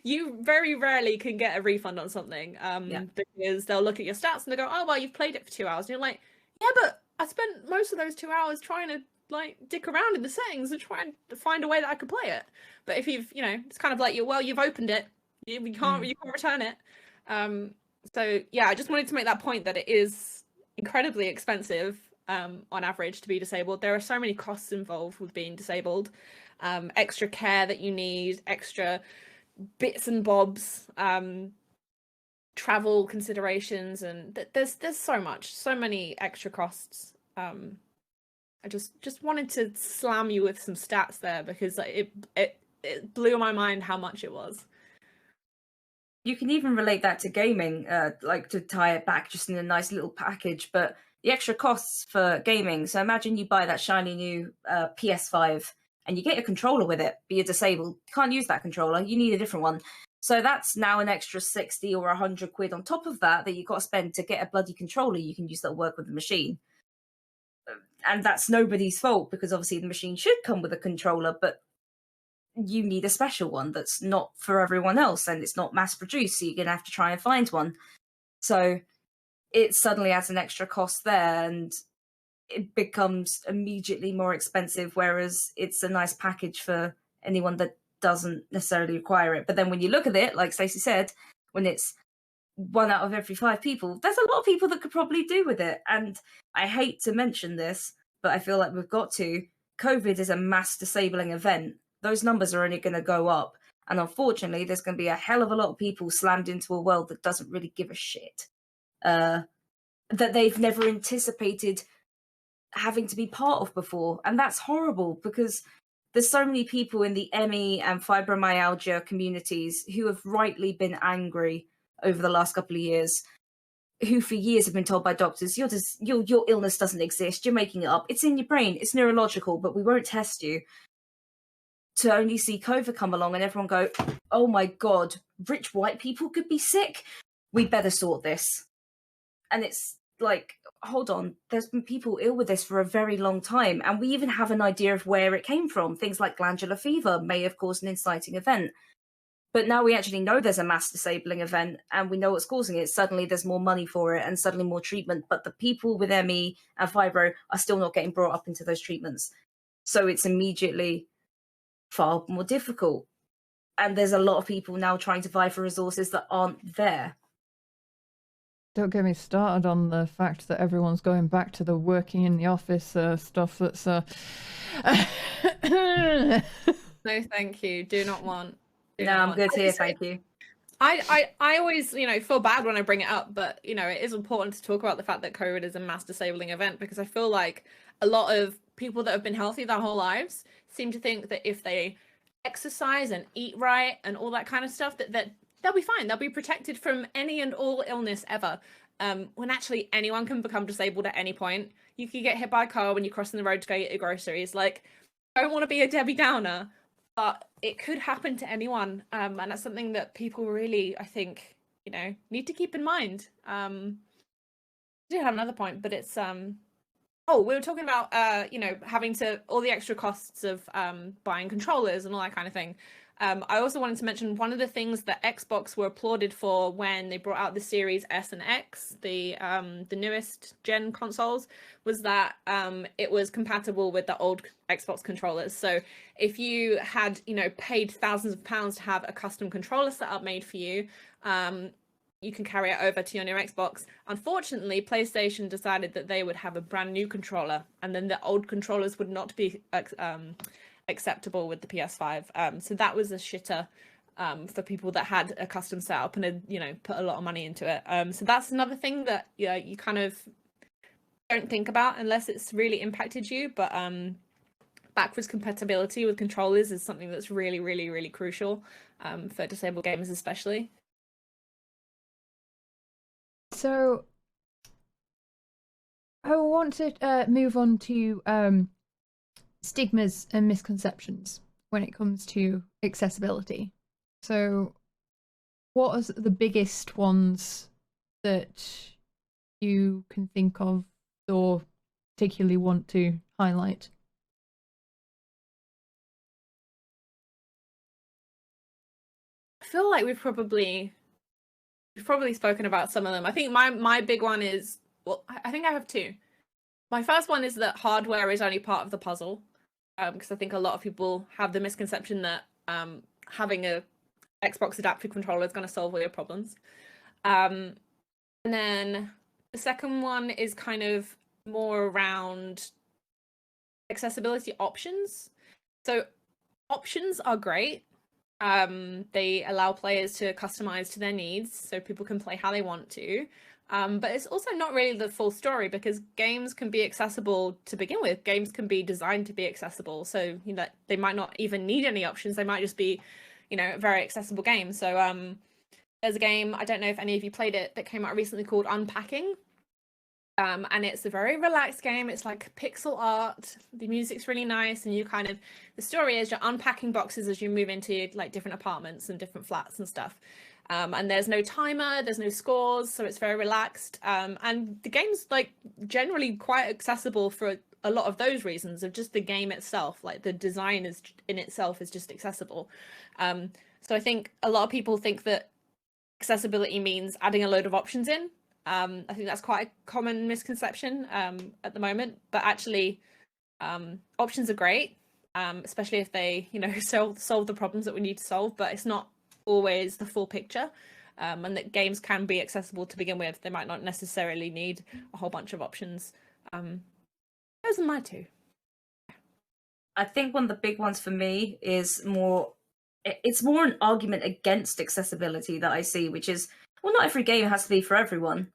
You very rarely can get a refund on something, because they'll look at your stats and they go, oh, well, you've played it for 2 hours. And you're like, yeah, but I spent most of those 2 hours trying to like dick around in the settings and try and find a way that I could play it. But if you've, it's kind of like you've opened it, you can't return it. So yeah, I just wanted to make that point that it is incredibly expensive on average to be disabled. There are so many costs involved with being disabled, extra care that you need, extra bits and bobs, travel considerations, and there's so many extra costs. I just wanted to slam you with some stats there, because it blew my mind how much it was. You can even relate that to gaming, like to tie it back just in a nice little package, but the extra costs for gaming. So imagine you buy that shiny new PS5 and you get a controller with it, but you're disabled. You can't use that controller. You need a different one. So that's now an extra 60 or 100 quid on top of that you've got to spend to get a bloody controller you can use that'll work with the machine. And that's nobody's fault, because obviously the machine should come with a controller, but you need a special one that's not for everyone else, and it's not mass produced, so you're going to have to try and find one. So it suddenly adds an extra cost there, and it becomes immediately more expensive, whereas it's a nice package for anyone that doesn't necessarily require it. But then when you look at it, like Stacey said, when it's 1 out of every 5 people, there's a lot of people that could probably do with it. And I hate to mention this, but I feel like we've got to. COVID is a mass disabling event. Those numbers are only going to go up. And unfortunately, there's going to be a hell of a lot of people slammed into a world that doesn't really give a shit. That they've never anticipated having to be part of before. And that's horrible, because there's so many people in the ME and fibromyalgia communities who have rightly been angry over the last couple of years, who for years have been told by doctors, your illness doesn't exist, you're making it up, it's in your brain, it's neurological, but we won't test you. To only see COVID come along and everyone go, oh my God, rich white people could be sick, we better sort this. And it's like, hold on, there's been people ill with this for a very long time, and we even have an idea of where it came from. Things like glandular fever may have caused an inciting event. But now we actually know there's a mass disabling event, and we know what's causing it. Suddenly there's more money for it, and suddenly more treatment. But the people with ME and fibro are still not getting brought up into those treatments. So it's immediately far more difficult. And there's a lot of people now trying to vie for resources that aren't there. Don't get me started on the fact that everyone's going back to the working in the office stuff that's... No, thank you. Do not want... I'm good here, thank you. I always, feel bad when I bring it up, but, it is important to talk about the fact that COVID is a mass disabling event, because I feel like a lot of people that have been healthy their whole lives seem to think that if they exercise and eat right and all that kind of stuff, that they'll be fine. They'll be protected from any and all illness ever. When actually anyone can become disabled at any point. You could get hit by a car when you're crossing the road to go get your groceries. Like, I don't want to be a Debbie Downer, but it could happen to anyone. And that's something that people really, I think, need to keep in mind. I do have another point, but it's we were talking about having to all the extra costs of buying controllers and all that kind of thing. I also wanted to mention one of the things that Xbox were applauded for when they brought out the Series S and X, the newest gen consoles, was that it was compatible with the old Xbox controllers. So if you had, paid thousands of pounds to have a custom controller setup made for you, you can carry it over to your new Xbox. Unfortunately, PlayStation decided that they would have a brand new controller, and then the old controllers would not be acceptable with the PS5. So that was a shitter for people that had a custom setup and had, put a lot of money into it. So that's another thing that you kind of don't think about unless it's really impacted you. But backwards compatibility with controllers is something that's really, really, really crucial for disabled gamers especially. So I want to move on to stigmas and misconceptions when it comes to accessibility. So what are the biggest ones that you can think of or particularly want to highlight? I feel like we've probably spoken about some of them. I think my big one is, well, I think I have two. My first one is that hardware is only part of the puzzle, because I think a lot of people have the misconception that having a Xbox adaptive controller is going to solve all your problems. And then the second one is kind of more around accessibility options. So options are great. They allow players to customize to their needs, so people can play how they want to. But it's also not really the full story, because games can be accessible to begin with. Games can be designed to be accessible, so they might not even need any options. They might just be, a very accessible game. So there's a game, I don't know if any of you played it, that came out recently called Unpacking. And it's a very relaxed game. It's like pixel art. The music's really nice, and the story is you're unpacking boxes as you move into like different apartments and different flats and stuff. And there's no timer, there's no scores, so it's very relaxed. And the game's like generally quite accessible for a lot of those reasons of just the game itself. Like the design is in itself is just accessible. So I think a lot of people think that accessibility means adding a load of options in. I think that's quite a common misconception at the moment, but actually options are great, especially if they, solve the problems that we need to solve, but it's not always the full picture, and that games can be accessible to begin with. They might not necessarily need a whole bunch of options. Those are my two. I think one of the big ones for me is it's more an argument against accessibility that I see, which is, well, not every game has to be for everyone,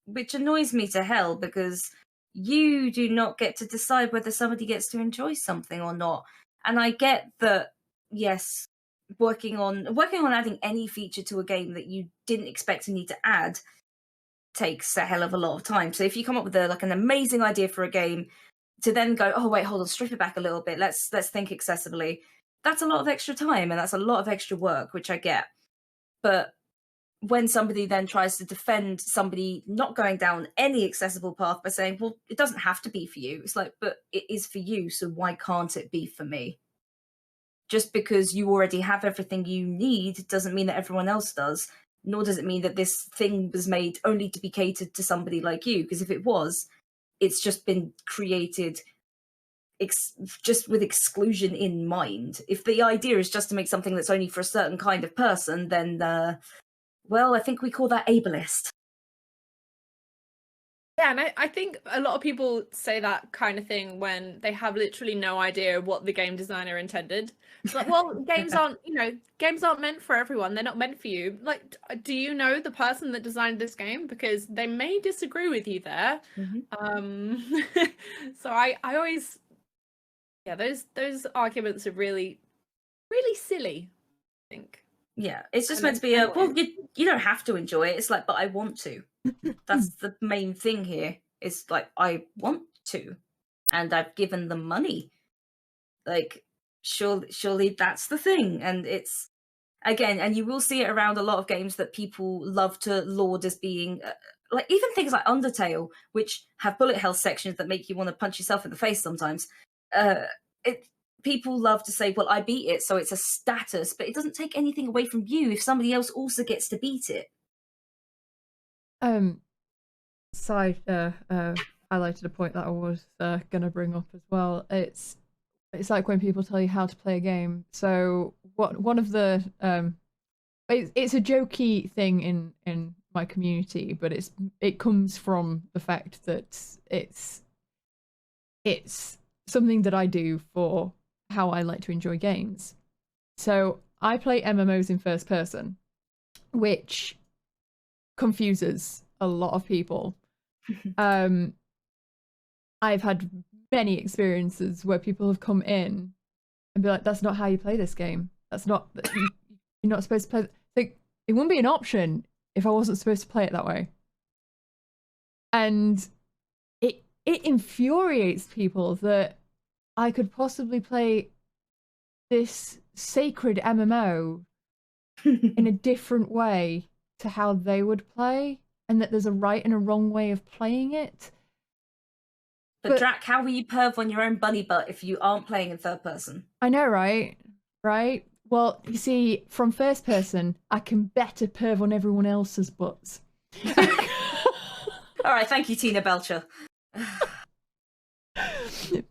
which annoys me to hell, because you do not get to decide whether somebody gets to enjoy something or not. And I get that, yes, working on adding any feature to a game that you didn't expect to need to add takes a hell of a lot of time. So if you come up with an amazing idea for a game, to then go, oh wait, hold on, strip it back a little bit, let's think accessibly, that's a lot of extra time and that's a lot of extra work, which I get. But when somebody then tries to defend somebody not going down any accessible path by saying, well, it doesn't have to be for you, it's like, but it is for you, so why can't it be for me? Just because you already have everything you need doesn't mean that everyone else does, nor does it mean that this thing was made only to be catered to somebody like you, because if it was, it's just been created just with exclusion in mind. If the idea is just to make something that's only for a certain kind of person, then well, I think we call that ableist. Yeah, and I think a lot of people say that kind of thing when they have literally no idea what the game designer intended. It's like, well, games aren't meant for everyone. They're not meant for you. Like, do you know the person that designed this game? Because they may disagree with you there. Mm-hmm. So I always, those arguments are really, really silly, I think. Yeah, it's just meant to be well, you don't have to enjoy it. It's like, but I want to. That's the main thing here. It's like, I want to, and I've given them money. Like, surely that's the thing. And it's, again, and you will see it around a lot of games that people love to laud as being, like even things like Undertale, which have bullet hell sections that make you want to punch yourself in the face sometimes. People love to say, well, I beat it, so it's a status, but it doesn't take anything away from you if somebody else also gets to beat it. So I highlighted a point that I was going to bring up as well. It's like when people tell you how to play a game. So one of the it's a jokey thing in my community, but it comes from the fact that it's something that I do for how I like to enjoy games. So I play MMOs in first person, which confuses a lot of people. I've had many experiences where people have come in and be like, that's not how you play this game. That's not, you're not supposed to play. Like, it wouldn't be an option if I wasn't supposed to play it that way. And it infuriates people that I could possibly play this sacred MMO in a different way to how they would play, and that there's a right and a wrong way of playing it. But Drac, how will you perv on your own bunny butt if you aren't playing in third person? I know, right? Right? Well, you see, from first person, I can better perv on everyone else's butts. All right, thank you, Tina Belcher.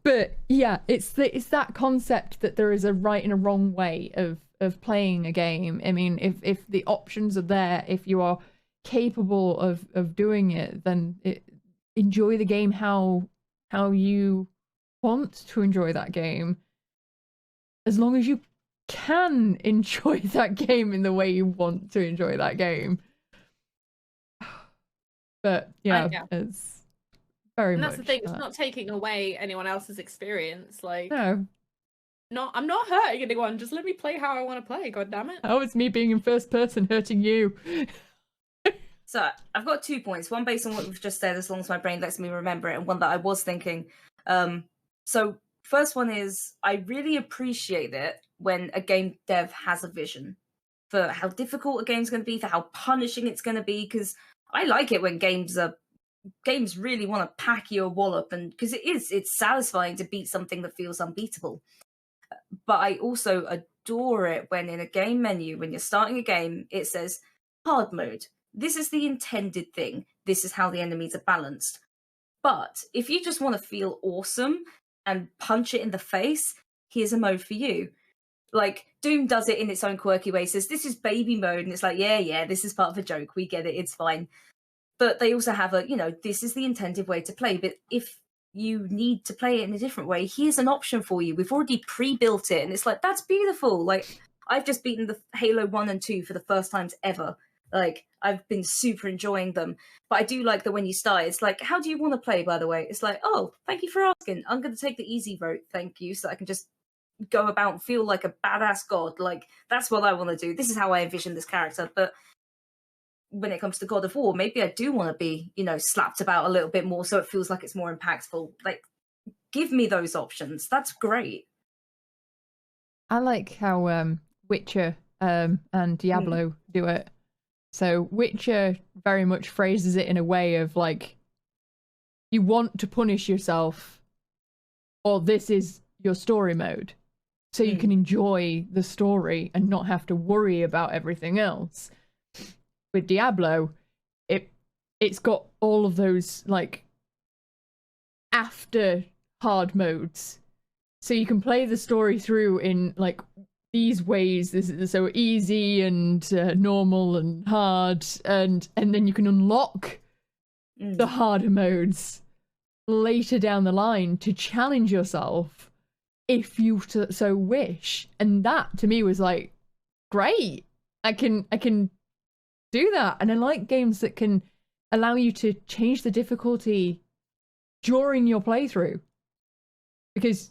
But yeah, it's that concept that there is a right and a wrong way of playing a game. I mean, if the options are there, if you are capable of doing it, then enjoy the game how you want to enjoy that game, as long as you can enjoy that game in the way you want to enjoy that game. But yeah. It's very much. And that's the thing, it's not taking away anyone else's experience. Like, no. I'm not hurting anyone, just let me play how I want to play, god damn it. Oh, it's me being in first person hurting you. So I've got 2 points. One based on what we've just said, as long as my brain lets me remember it, and one that I was thinking. So first one is I really appreciate it when a game dev has a vision for how difficult a game's going to be, for how punishing it's going to be, because I like it when games really want to pack you a wallop, and because it's satisfying to beat something that feels unbeatable. But I also adore it when in a game menu, when you're starting a game, it says hard mode. This is the intended thing. This is how the enemies are balanced. But if you just want to feel awesome and punch it in the face, here's a mode for you. Like, Doom does it in its own quirky way. It says, this is baby mode. And it's like, yeah, this is part of a joke. We get it. It's fine. But they also have this is the intended way to play. But if you need to play it in a different way, here's an option for you. We've already pre-built it. And it's like, that's beautiful. Like, I've just beaten the Halo 1 and 2 for the first times ever. Like, I've been super enjoying them. But I do like that when you start, it's like, how do you want to play, by the way? It's like, oh, thank you for asking. I'm going to take the easy route, thank you, so I can just go about and feel like a badass god. Like, that's what I want to do. This is how I envision this character. But when it comes to God of War, maybe I do want to be, slapped about a little bit more so it feels like it's more impactful. Like, give me those options. That's great. I like how Witcher and Diablo do it. So Witcher very much phrases it in a way of like, you want to punish yourself, or this is your story mode. So you can enjoy the story and not have to worry about everything else. With Diablo, it's got all of those like after hard modes. So you can play the story through in like these ways. This is so easy and normal and hard, and then you can unlock the harder modes later down the line to challenge yourself if you so wish. And that to me was like, great. I can do that. And I like games that can allow you to change the difficulty during your playthrough, because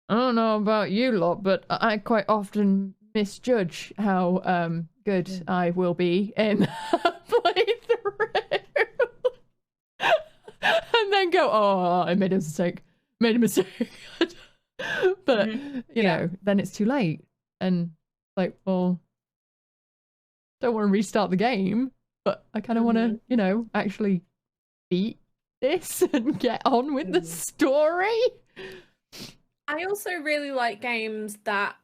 I don't know about you lot, but I quite often misjudge how good I will be in a playthrough. And then go, oh, I made a mistake. But, you know, then it's too late. And like, well, don't want to restart the game, but I kind of want to, actually beat this and get on with the story. I also really like games that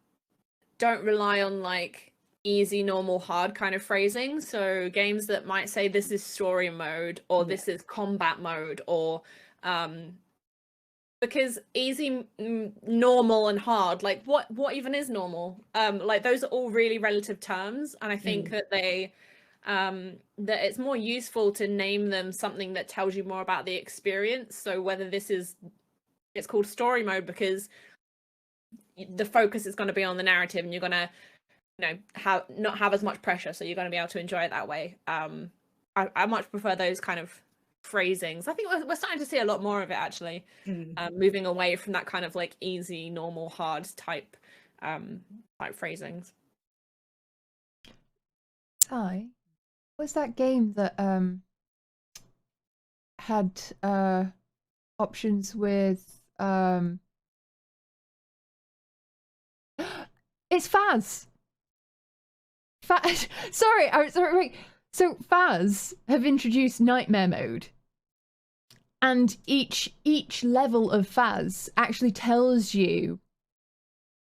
don't rely on like easy, normal, hard kind of phrasing. So games that might say this is story mode or this is combat mode, or because easy, normal, and hard, like what even is normal? Like those are all really relative terms, and I think that they that it's more useful to name them something that tells you more about the experience. So whether it's called story mode because the focus is going to be on the narrative and you're going to not have as much pressure, so you're going to be able to enjoy it that way. I much prefer those kind of phrasings. I think we're starting to see a lot more of it actually, moving away from that kind of like easy, normal, hard type phrasings. Ty, was that game that had options with it's Faz. Sorry, wait. So Faz have introduced Nightmare Mode, and each level of Faz actually tells you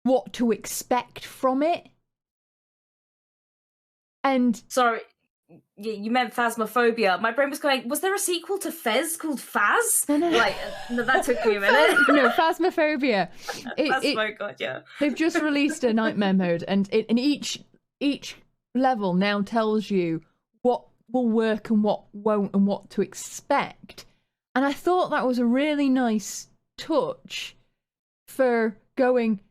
what to expect from it. And sorry, you meant Phasmophobia. My brain was going, was there a sequel to Fez called Faz? No. Like, that took me a minute. No, Phasmophobia. God, yeah. They've just released a Nightmare Mode, and each level now tells you what will work and what won't and what to expect. And I thought that was a really nice touch for going,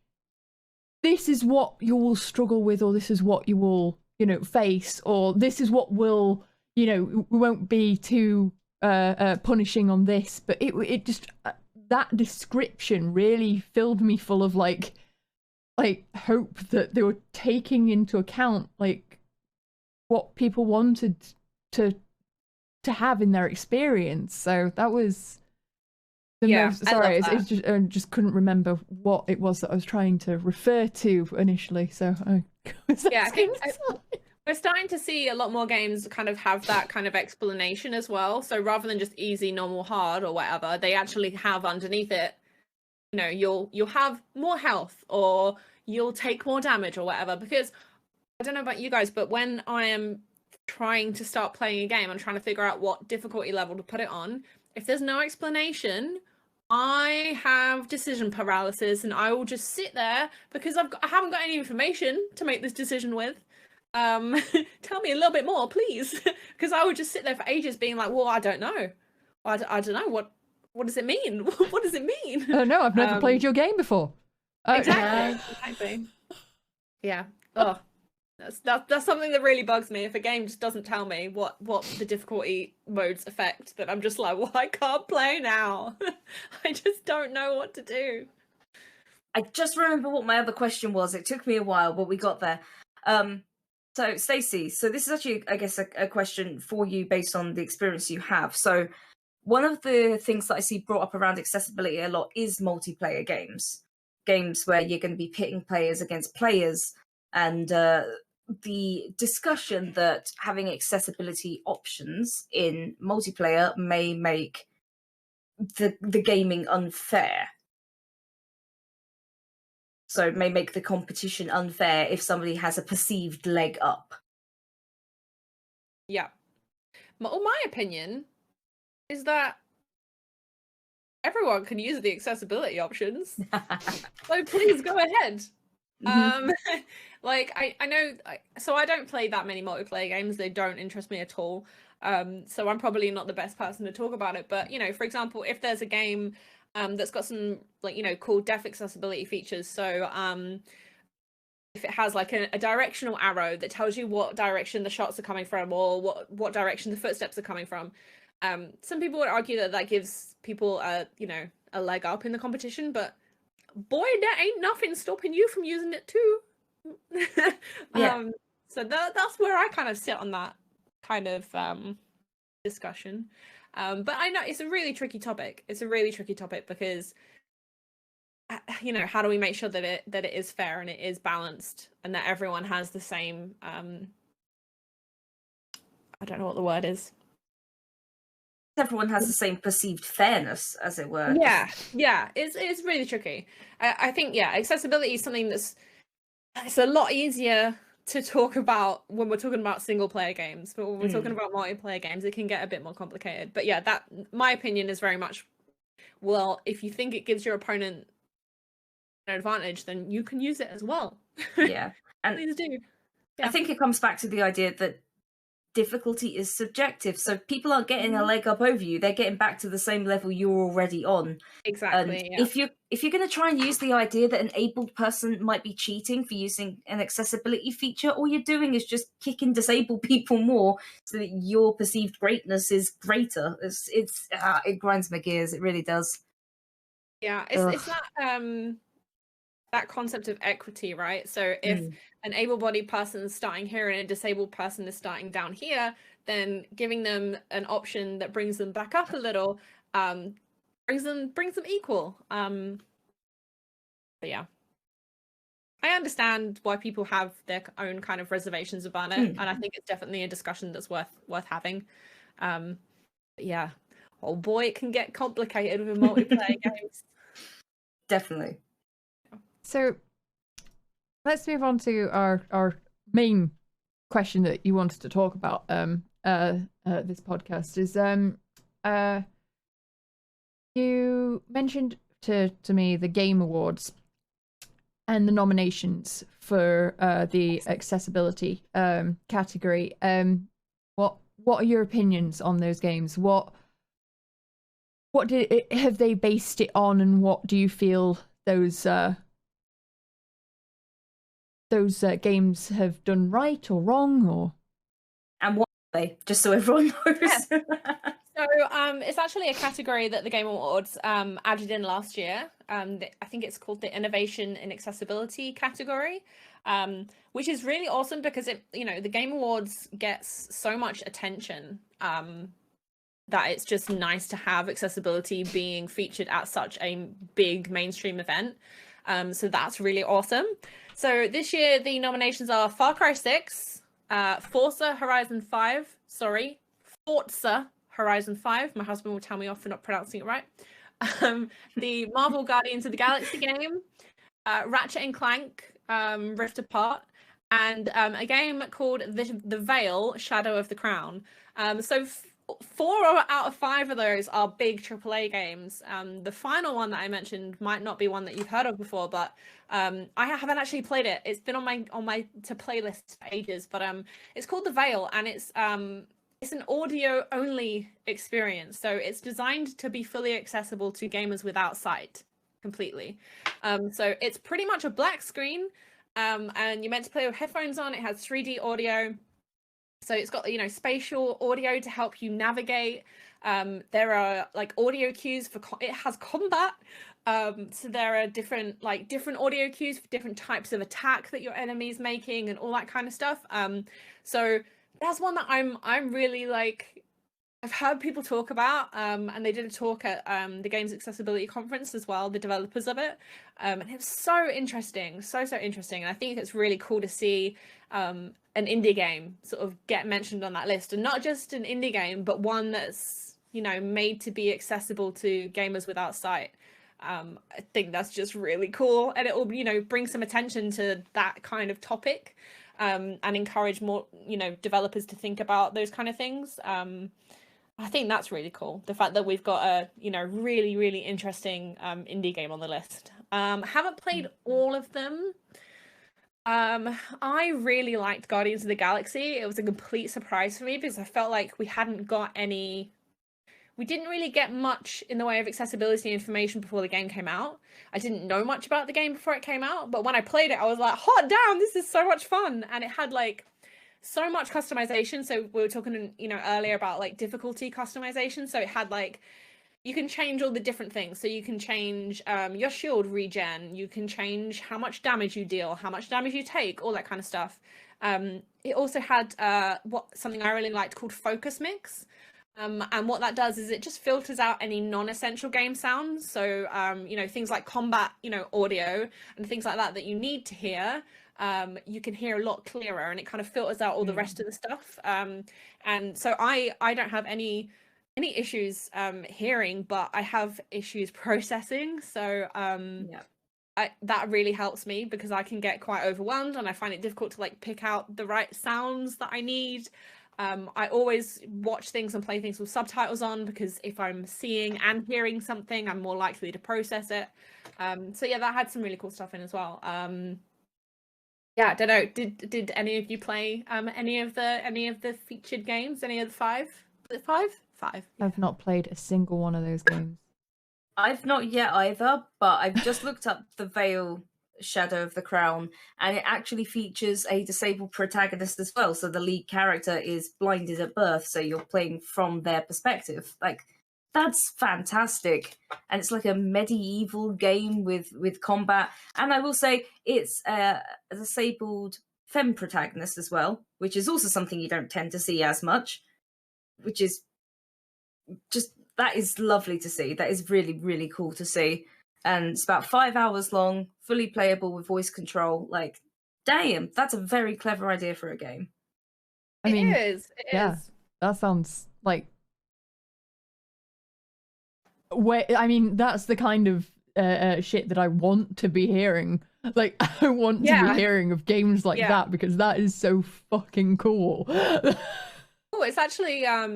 this is what you will struggle with, or this is what you will face, or this is what will we won't be too punishing on this. But it just that description really filled me full of like hope that they were taking into account like what people wanted to have in their experience. So that was the most. Sorry, it's just I just couldn't remember what it was that I was trying to refer to initially. So I think we're starting to see a lot more games kind of have that kind of explanation as well. So rather than just easy, normal, hard, or whatever, they actually have underneath it, you know, you'll have more health, or you'll take more damage, or whatever. Because I don't know about you guys, but when I am trying to start playing a game, I'm trying to figure out what difficulty level to put it on. If there's no explanation, I have decision paralysis, and I will just sit there because I haven't got any information to make this decision with. Tell me a little bit more, please, because I would just sit there for ages being like, well, I don't know. I don't know. What does it mean? What does it mean? Oh no, I've never played your game before. Exactly. Yeah. Oh, that's something that really bugs me. If a game just doesn't tell me what the difficulty modes affect, then I'm just like, well, I can't play now. I just don't know what to do. I just remember what my other question was. It took me a while, but we got there. So, Stacey, so this is actually, I guess, a question for you based on the experience you have. So, one of the things that I see brought up around accessibility a lot is multiplayer games. Games where you're going to be pitting players against players, and the discussion that having accessibility options in multiplayer may make the gaming unfair. So it may make the competition unfair if somebody has a perceived leg up. Yeah. Well, my opinion is that everyone can use the accessibility options. So please go ahead. Mm-hmm. Like, I know, so I don't play that many multiplayer games. They don't interest me at all. So I'm probably not the best person to talk about it. But, you know, for example, if there's a game that's got some, like, you know, cool depth accessibility features. So if it has like a directional arrow that tells you what direction the shots are coming from, or what direction the footsteps are coming from, some people would argue that gives people you know, a leg up in the competition. But boy, there ain't nothing stopping you from using it too. Yeah. So that's where I kind of sit on that kind of discussion. But I know it's a really tricky topic. It's a really tricky topic because, you know, how do we make sure that it is fair and it is balanced and that everyone has the same I don't know what the word is. Everyone has the same perceived fairness, as it were. Yeah, it's really tricky. I think, yeah, accessibility is something it's a lot easier to talk about when we're talking about single player games, but when we're talking about multiplayer games, it can get a bit more complicated. But yeah, that, my opinion is very much, well, if you think it gives your opponent an advantage, then you can use it as well. Yeah, and please do. Yeah. I think it comes back to the idea that difficulty is subjective, so people aren't getting a leg up over you, they're getting back to the same level you're already on. Exactly. And if you're going to try and use the idea that an abled person might be cheating for using an accessibility feature, all you're doing is just kicking disabled people more so that your perceived greatness is greater. It grinds my gears, it really does. Yeah, it's that concept of equity, right? So if an able-bodied person is starting here and a disabled person is starting down here, then giving them an option that brings them back up a little, brings them equal. But yeah, I understand why people have their own kind of reservations about it, and I think it's definitely a discussion that's worth having. But yeah, oh boy, it can get complicated with multiplayer games. Definitely. So let's move on to our main question that you wanted to talk about this podcast is you mentioned to me the Game Awards and the nominations for the accessibility category. What are your opinions on those games? What have they based it on, and what do you feel those games have done right or wrong, or? And what are they? Just so everyone knows. Yeah. So it's actually a category that the Game Awards added in last year. I think it's called the Innovation in Accessibility category. which is really awesome because the Game Awards gets so much attention that it's just nice to have accessibility being featured at such a big mainstream event. So that's really awesome. So this year the nominations are Far Cry 6, Forza Horizon 5, Forza Horizon 5. My husband will tell me off for not pronouncing it right. The Marvel Guardians of the Galaxy game, Ratchet and Clank, Rift Apart, and a game called The Veil, Shadow of the Crown. So 4 out of 5 of those are big AAA games. The final one that I mentioned might not be one that you've heard of before, but I haven't actually played it. It's been on my to play list for ages, but it's called The Veil, and it's an audio only experience. So it's designed to be fully accessible to gamers without sight completely. So it's pretty much a black screen, and you're meant to play with headphones on. It has 3D audio. So it's got, spatial audio to help you navigate. There are like audio cues for it has combat. So there are different audio cues for different types of attack that your enemy's making and all that kind of stuff. So that's one that I'm really I've heard people talk about, and they did a talk at the Games Accessibility Conference as well, the developers of it, and it was so interesting, so interesting. And I think it's really cool to see an indie game sort of get mentioned on that list, and not just an indie game, but one that's made to be accessible to gamers without sight. I think that's just really cool, and it will bring some attention to that kind of topic, and encourage more developers to think about those kind of things. I think that's really cool. The fact that we've got a really, really interesting indie game on the list. Haven't played all of them. I really liked Guardians of the Galaxy. It was a complete surprise for me because I felt like we didn't really get much in the way of accessibility information before the game came out. I didn't know much about the game before it came out, but when I played it, I was like, hot damn, this is so much fun. And it had so much customization. So we were talking earlier about difficulty customization. So it had you can change all the different things. So you can change your shield regen, you can change how much damage you deal, how much damage you take, all that kind of stuff. It also had something I really liked called Focus Mix. And what that does is it just filters out any non-essential game sounds. So things like combat audio and things like that you need to hear, you can hear a lot clearer, and it kind of filters out all the rest of the stuff. And so I don't have any issues hearing, but I have issues processing. So that really helps me because I can get quite overwhelmed, and I find it difficult to pick out the right sounds that I need. I always watch things and play things with subtitles on, because if I'm seeing and hearing something, I'm more likely to process it. So yeah, that had some really cool stuff in as well. Yeah, I don't know. Did any of you play any of the featured games? Any of the 5? Was it 5? 5. Yeah. I've not played a single one of those games. I've not yet either, but I've just looked up The Veil, Shadow of the Crown, and it actually features a disabled protagonist as well. So the lead character is blinded at birth, so you're playing from their perspective. That's fantastic. And it's like a medieval game with combat. And I will say it's a disabled femme protagonist as well, which is also something you don't tend to see as much, which is that is lovely to see. That is really, really cool to see. And it's about 5 hours long, fully playable with voice control. Damn, that's a very clever idea for a game. It is. That sounds that's the kind of shit that I want to be hearing. I want to be hearing of games like that, because that is so fucking cool. Oh, it's actually I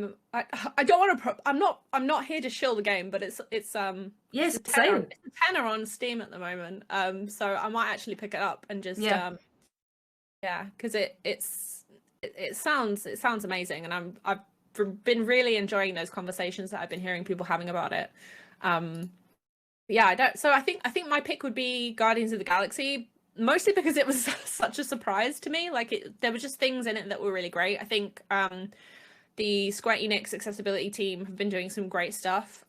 don't want to. I'm not here to shill the game, but it's it's a tenner on Steam at the moment. So I might actually pick it up and just because it sounds amazing, and I've been really enjoying those conversations that I've been hearing people having about it. I think my pick would be Guardians of the Galaxy, mostly because it was such a surprise to me. There were just things in it that were really great. I think the Square Enix accessibility team have been doing some great stuff.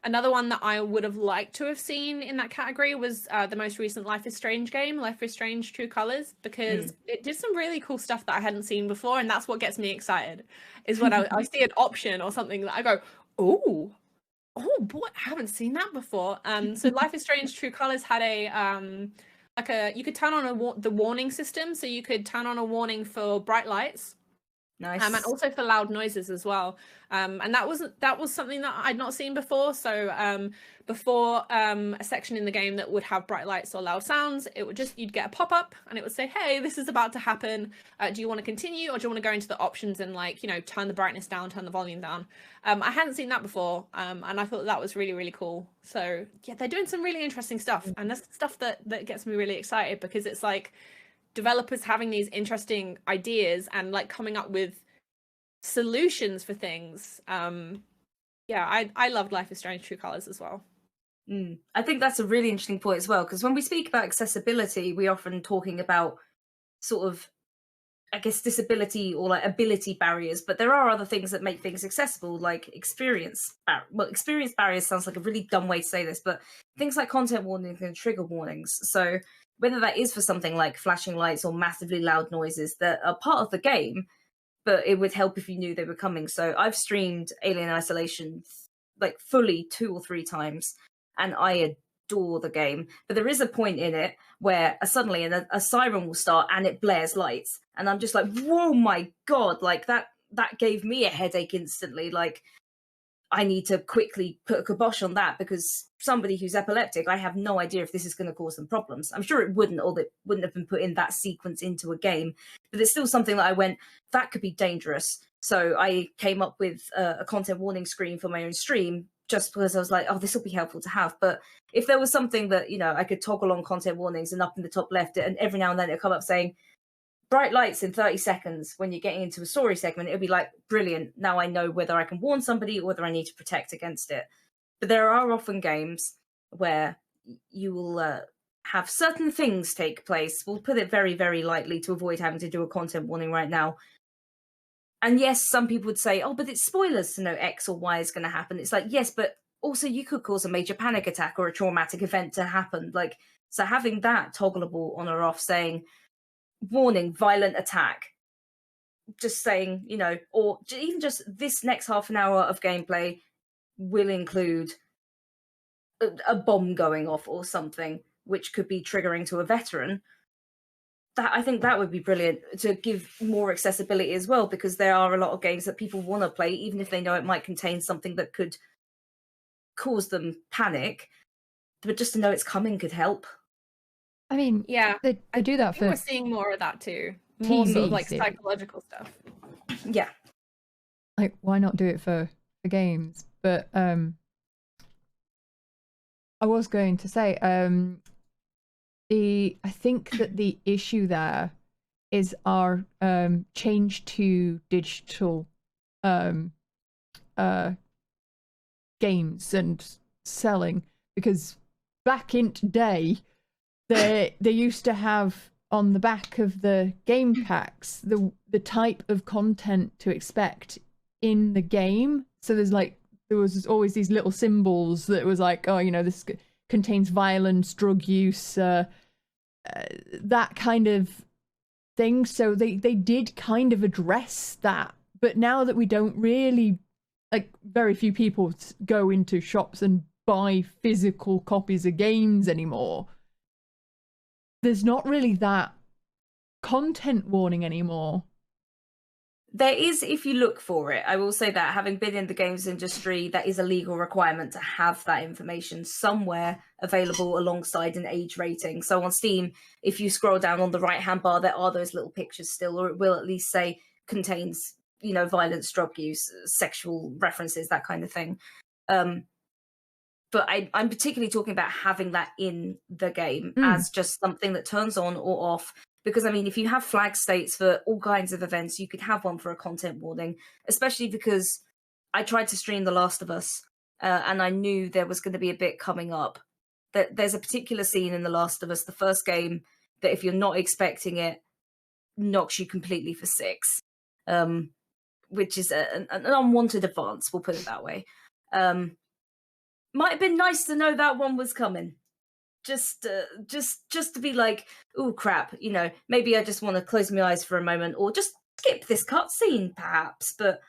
Another one that I would have liked to have seen in that category was the most recent Life is Strange game, Life is Strange True Colors, because it did some really cool stuff that I hadn't seen before, and that's what gets me excited, is when I see an option or something that I go, oh boy, I haven't seen that before. So Life is Strange True Colors had you could turn on the warning system, so you could turn on a warning for bright lights. Nice. And also for loud noises as well. And that was something that I'd not seen before. So before a section in the game that would have bright lights or loud sounds, it would you'd get a pop-up and it would say, hey, this is about to happen. Do you want to continue, or do you want to go into the options and turn the brightness down, turn the volume down? I hadn't seen that before, and I thought that was really, really cool. So yeah, they're doing some really interesting stuff, and that's stuff that gets me really excited, because it's like developers having these interesting ideas and coming up with solutions for things. I loved Life is Strange True Colors as well. I think that's a really interesting point as well, because when we speak about accessibility, we're often talking about sort of, I guess, disability or ability barriers, but there are other things that make things accessible, like experience barriers sounds like a really dumb way to say this, but things like content warnings and trigger warnings. So whether that is for something like flashing lights or massively loud noises that are part of the game, but it would help if you knew they were coming. So I've streamed Alien Isolation fully 2 or 3 times, and I adore the game. But there is a point in it where suddenly a siren will start and it blares lights, and I'm just like, whoa, my god, that gave me a headache instantly. I need to quickly put a kibosh on that, because somebody who's epileptic, I have no idea if this is going to cause them problems. I'm sure it wouldn't, or that wouldn't have been put in that sequence into a game. But it's still something that I went, that could be dangerous. So I came up with a content warning screen for my own stream, just because I was like, oh, this will be helpful to have. But if there was something that, I could toggle on content warnings, and up in the top left, and every now and then it'll come up saying, bright lights in 30 seconds when you're getting into a story segment, it'll be like, brilliant, now I know whether I can warn somebody or whether I need to protect against it. But there are often games where you will have certain things take place, we'll put it very, very lightly to avoid having to do a content warning right now. And yes, some people would say, oh, but it's spoilers to know X or Y is going to happen. It's like, yes, but also you could cause a major panic attack or a traumatic event to happen. So having that toggleable on or off, saying, warning, violent attack, just saying, or even just this next half an hour of gameplay will include a bomb going off or something, which could be triggering to a veteran. I think that would be brilliant to give more accessibility as well, because there are a lot of games that people want to play, even if they know it might contain something that could cause them panic, but just to know it's coming could help. I mean, yeah, they do that for. We're seeing more of that too. More sort of psychological stuff. Yeah. Why not do it for games? But I was going to say, I think that the issue there is our change to digital games and selling, because back in today, they used to have on the back of the game packs the type of content to expect in the game. So there was always these little symbols that was like, oh, this contains violence, drug use, that kind of thing. So they did kind of address that. But now that we don't really, very few people go into shops and buy physical copies of games anymore, there's not really that content warning anymore. There is, if you look for it. I will say that, having been in the games industry, that is a legal requirement to have that information somewhere available alongside an age rating. So on Steam, if you scroll down on the right-hand bar, there are those little pictures still, or it will at least say contains, violence, drug use, sexual references, that kind of thing. But I'm particularly talking about having that in the game as just something that turns on or off. Because, if you have flag states for all kinds of events, you could have one for a content warning, especially because I tried to stream The Last of Us, and I knew there was going to be a bit coming up. That there's a particular scene in The Last of Us, the first game, that if you're not expecting it, knocks you completely for 6, which is an unwanted advance, we'll put it that way. might have been nice to know that one was coming. Just to be like, oh crap, you know, maybe I just want to close my eyes for a moment, or just skip this cutscene, perhaps. But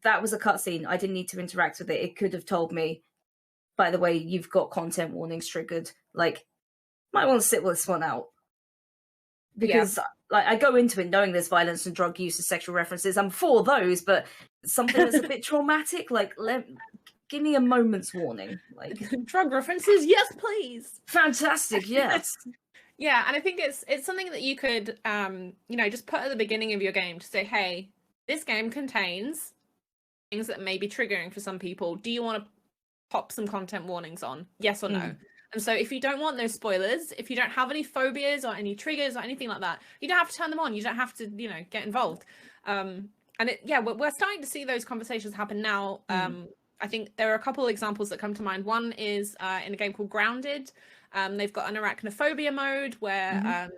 that was a cutscene. I didn't need to interact with it. It could have told me, by the way, you've got content warnings triggered. Like, might want to sit this one out. Because like I go into it knowing there's violence and drug use and sexual references. I'm for those, but something that's a bit traumatic, like give me a moment's warning. Like drug references, yes, please. Fantastic, yes. Yeah, and I think it's something that you could you know, just put at the beginning of your game to say, hey, this game contains things that may be triggering for some people. Do you want to pop some content warnings on? Yes or no? And so if you don't want those spoilers, if you don't have any phobias or any triggers or anything like that, you don't have to turn them on. You don't have to, you know, get involved. And we're starting to see those conversations happen now. I think there are a couple of examples that come to mind. One is in a game called Grounded. They've got an arachnophobia mode where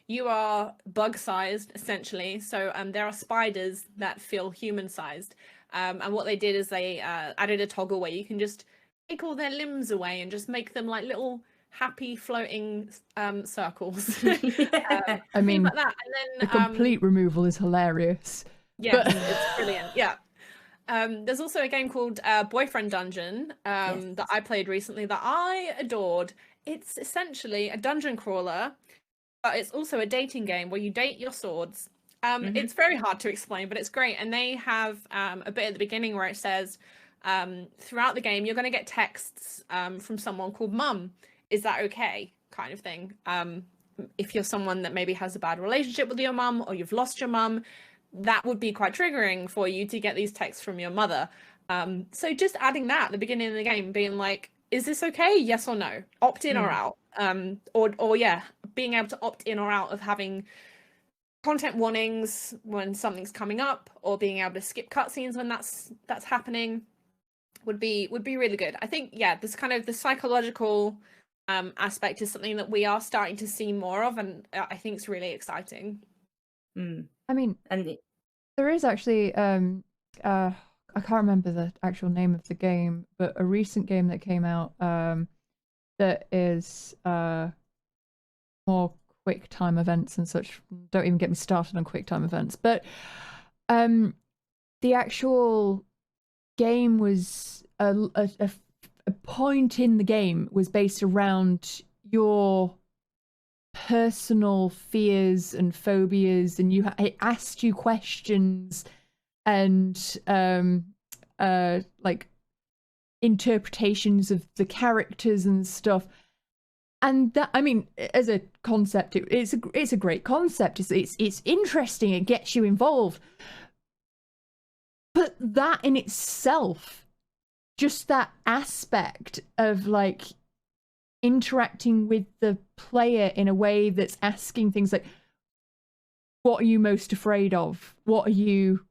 you are bug-sized, essentially. So there are spiders that feel human-sized. And what they did is they added a toggle where you can just take all their limbs away and just make them like little happy floating circles. I mean, like that. And then, the complete removal is hilarious. Yeah, it's brilliant. Yeah. There's also a game called Boyfriend Dungeon that I played recently that I adored. It's essentially a dungeon crawler, but it's also a dating game where you date your swords. It's very hard to explain, but it's great. And they have a bit at the beginning where it says, throughout the game, you're going to get texts from someone called Mum. Is that okay? Kind of thing. If you're someone that maybe has a bad relationship with your mum or you've lost your mum, that would be quite triggering for you to get these texts from your mother. So just adding that at the beginning of the game, being like, is this okay? Yes or no? Opt in or out. Or being able to opt in or out of having content warnings when something's coming up, or being able to skip cutscenes when that's happening would be really good. I think, this kind of the psychological aspect is something that we are starting to see more of, and I think it's really exciting. I mean, and there is actually I can't remember the actual name of the game, but a recent game that came out that is more quick time events and such. Don't even get me started on quick time events, but the actual game was a point in the game was based around your personal fears and phobias, and it asked you questions and like interpretations of the characters and stuff. And that, I mean, as a concept, it's a great concept. It's interesting. It gets you involved. But that in itself, just that aspect of like interacting with the player in a way that's asking things like, what are you most afraid of? What are you,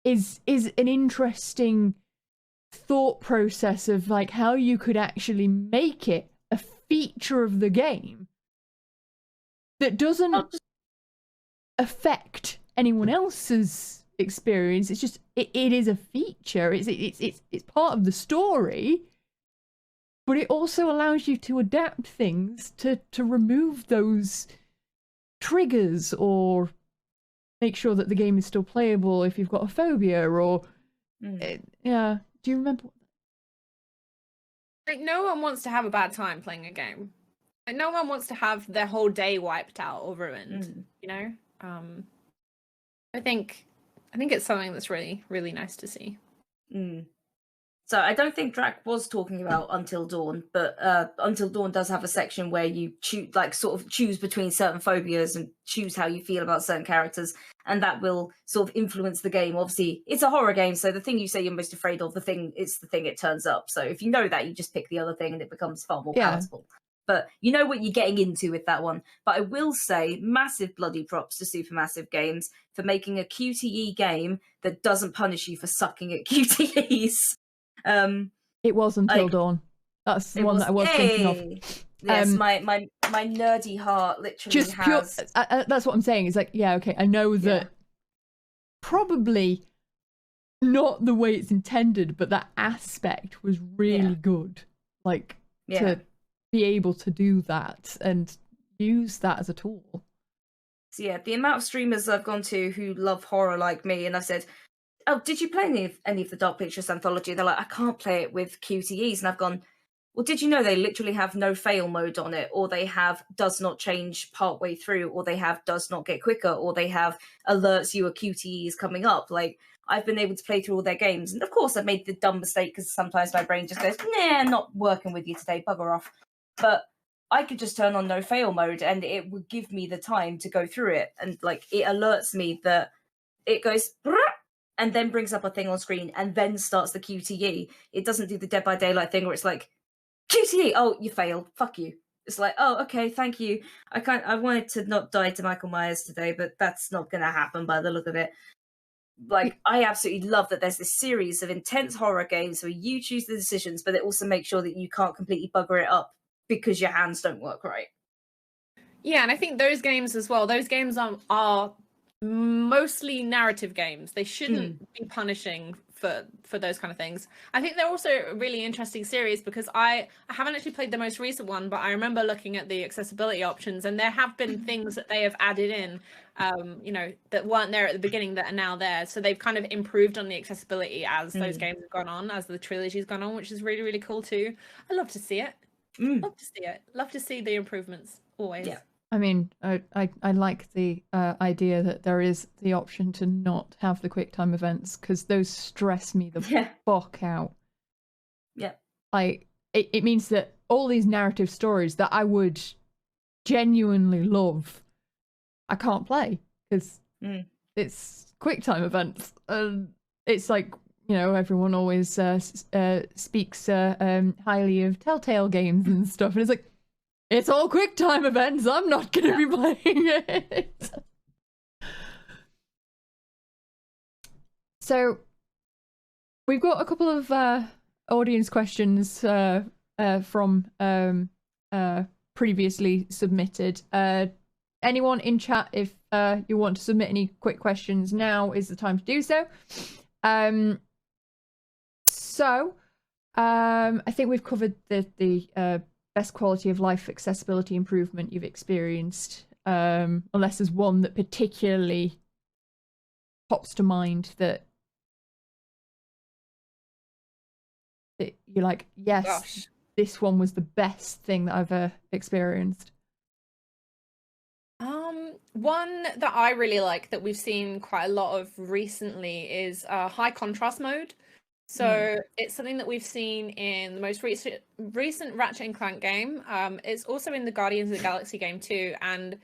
is an interesting thought process of like how you could actually make it a feature of the game that doesn't affect anyone else's experience. It's just it is a feature. It's part of the story, but it also allows you to adapt things to remove those triggers or make sure that the game is still playable if you've got a phobia or yeah. Do you remember? Like, no one wants to have a bad time playing a game. Like, no one wants to have their whole day wiped out or ruined. You know, I think it's something that's really, really nice to see. So I don't think Drac was talking about Until Dawn, but Until Dawn does have a section where you choose between certain phobias and choose how you feel about certain characters, and that will sort of influence the game. Obviously, it's a horror game, so the thing you say you're most afraid of, it's the thing it turns up. So if you know that, you just pick the other thing and it becomes far more palatable. But you know what you're getting into with that one. But I will say massive bloody props to Supermassive Games for making a QTE game that doesn't punish you for sucking at QTEs. It was Until Dawn. That's the one that I was thinking of. Yes, my nerdy heart literally just has. That's what I'm saying. It's like, yeah, okay, I know that probably not the way it's intended, but that aspect was really good. Like, to be able to do that and use that as a tool. So yeah, the amount of streamers I've gone to who love horror like me, and I've said, "Oh, did you play any of the Dark Pictures anthology?" They're like, "I can't play it with QTEs," and I've gone, "Well, did you know they literally have no fail mode on it, or they have does not change partway through, or they have does not get quicker, or they have alerts you a QTE is coming up?" Like, I've been able to play through all their games, and of course I've made the dumb mistake because sometimes my brain just goes, "Nah, not working with you today, bugger off." But I could just turn on no fail mode and it would give me the time to go through it. And like, it alerts me that it goes and then brings up a thing on screen and then starts the QTE. It doesn't do the Dead by Daylight thing where it's like, QTE, oh, you failed, fuck you. It's like, oh, okay, thank you. I wanted to not die to Michael Myers today, but that's not going to happen by the look of it. Like, I absolutely love that there's this series of intense horror games where you choose the decisions, but it also makes sure that you can't completely bugger it up because your hands don't work right. Yeah, and I think those games as well, those games are mostly narrative games. They shouldn't be punishing for those kind of things. I think they're also a really interesting series because I haven't actually played the most recent one, but I remember looking at the accessibility options, and there have been things that they have added in, you know, that weren't there at the beginning that are now there. So they've kind of improved on the accessibility as those games have gone on, as the trilogy's gone on, which is really, really cool too. I love to see it. Love to see it. Love to see the improvements always. Yeah. I mean, I like the idea that there is the option to not have the QuickTime events, because those stress me the fuck out. Yeah. Like, it means that all these narrative stories that I would genuinely love, I can't play because it's QuickTime events. It's like, you know, everyone always speaks highly of Telltale games and stuff, and it's like, it's all QuickTime events. I'm not going to be playing it. So, we've got a couple of audience questions from previously submitted. Anyone in chat, if you want to submit any quick questions, now is the time to do so. I think we've covered the best quality of life accessibility improvement you've experienced, unless there's one that particularly pops to mind that you're like, yes, this one was the best thing that I've experienced. One that I really like that we've seen quite a lot of recently is high contrast mode. So it's something that we've seen in the most recent Ratchet & Clank game. It's also in the Guardians of the Galaxy game too. And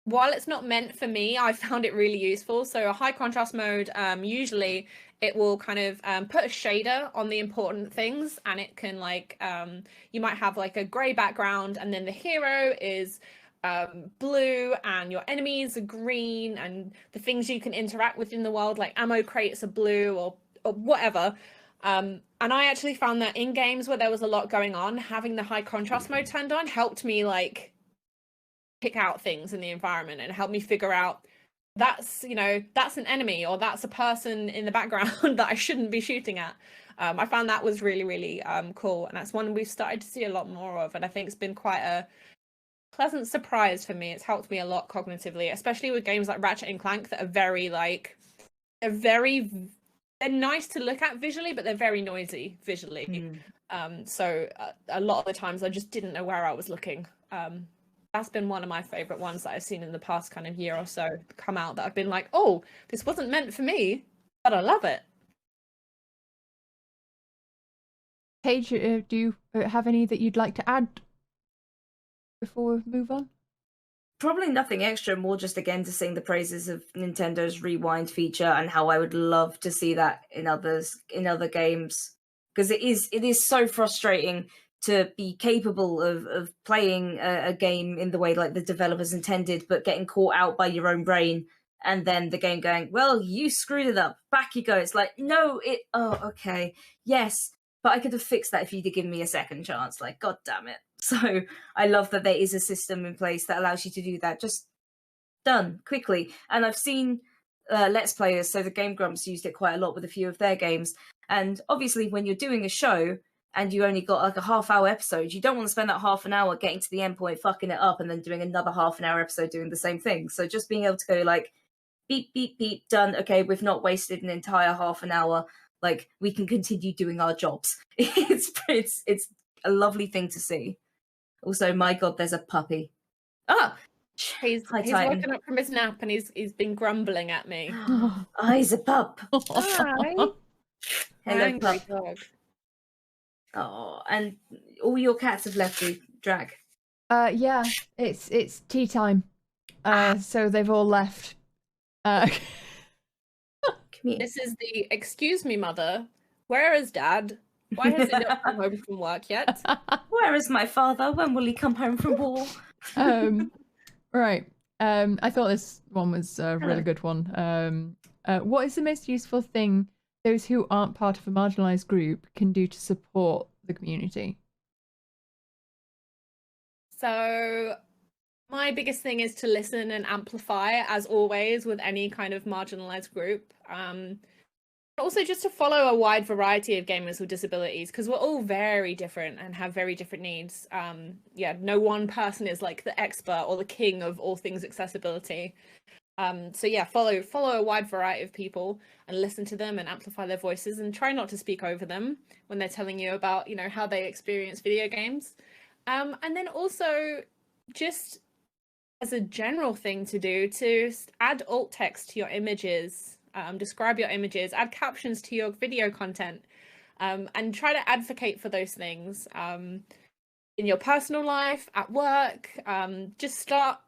while it's not meant for me, I found it really useful. So a high contrast mode, usually it will kind of put a shader on the important things, and it can like, you might have like a gray background, and then the hero is blue and your enemies are green, and the things you can interact with in the world, like ammo crates, are blue or whatever. And I actually found that in games where there was a lot going on, having the high contrast mode turned on helped me like pick out things in the environment and help me figure out that's, you know, that's an enemy or that's a person in the background that I shouldn't be shooting at. I found that was really, really cool, and that's one we've started to see a lot more of, and I think it's been quite a pleasant surprise for me. It's helped me a lot cognitively, especially with games like Ratchet & Clank that are very like, they're nice to look at visually, but they're very noisy visually. So a lot of the times I just didn't know where I was looking. That's been one of my favorite ones that I've seen in the past kind of year or so come out, that I've been like, oh, this wasn't meant for me, but I love it. Paige, do you have any that you'd like to add before we move on? Probably nothing extra, more just again to sing the praises of Nintendo's rewind feature and how I would love to see that in other games, because it is so frustrating to be capable of playing a game in the way like the developers intended, but getting caught out by your own brain, and then the game going, well, you screwed it up, back you go. It's like, no, okay, yes, but I could have fixed that if you'd have given me a second chance. Like, god damn it. So I love that there is a system in place that allows you to do that, just done quickly. And I've seen Let's Players. So the Game Grumps used it quite a lot with a few of their games. And obviously, when you're doing a show and you only got like a half-hour episode, you don't want to spend that half an hour getting to the end point, fucking it up, and then doing another half an hour episode doing the same thing. So just being able to go like, beep, beep, beep, done. Okay, we've not wasted an entire half an hour. Like, we can continue doing our jobs. It's a lovely thing to see. Also, my God, there's a puppy. Ah, He's Titan. woken up from his nap and he's been grumbling at me. He's a pup. Hi. Hello, Angry pup. dog. Oh, and all your cats have left you, Drac. Yeah, it's tea time. So they've all left. Come here. This is the excuse me, mother. Where is dad? Why has he not come home from work yet? Where is my father? When will he come home from war? Right. I thought this one was a really good one. What is the most useful thing those who aren't part of a marginalised group can do to support the community? So my biggest thing is to listen and amplify, as always, with any kind of marginalised group. Also just to follow a wide variety of gamers with disabilities, because we're all very different and have very different needs. Yeah, no one person is like the expert or the king of all things accessibility. So yeah, follow a wide variety of people and listen to them and amplify their voices, and try not to speak over them when they're telling you about, how they experience video games. And then also just as a general thing to do, to add alt text to your images, describe your images, add captions to your video content, and try to advocate for those things in your personal life, at work. Just start,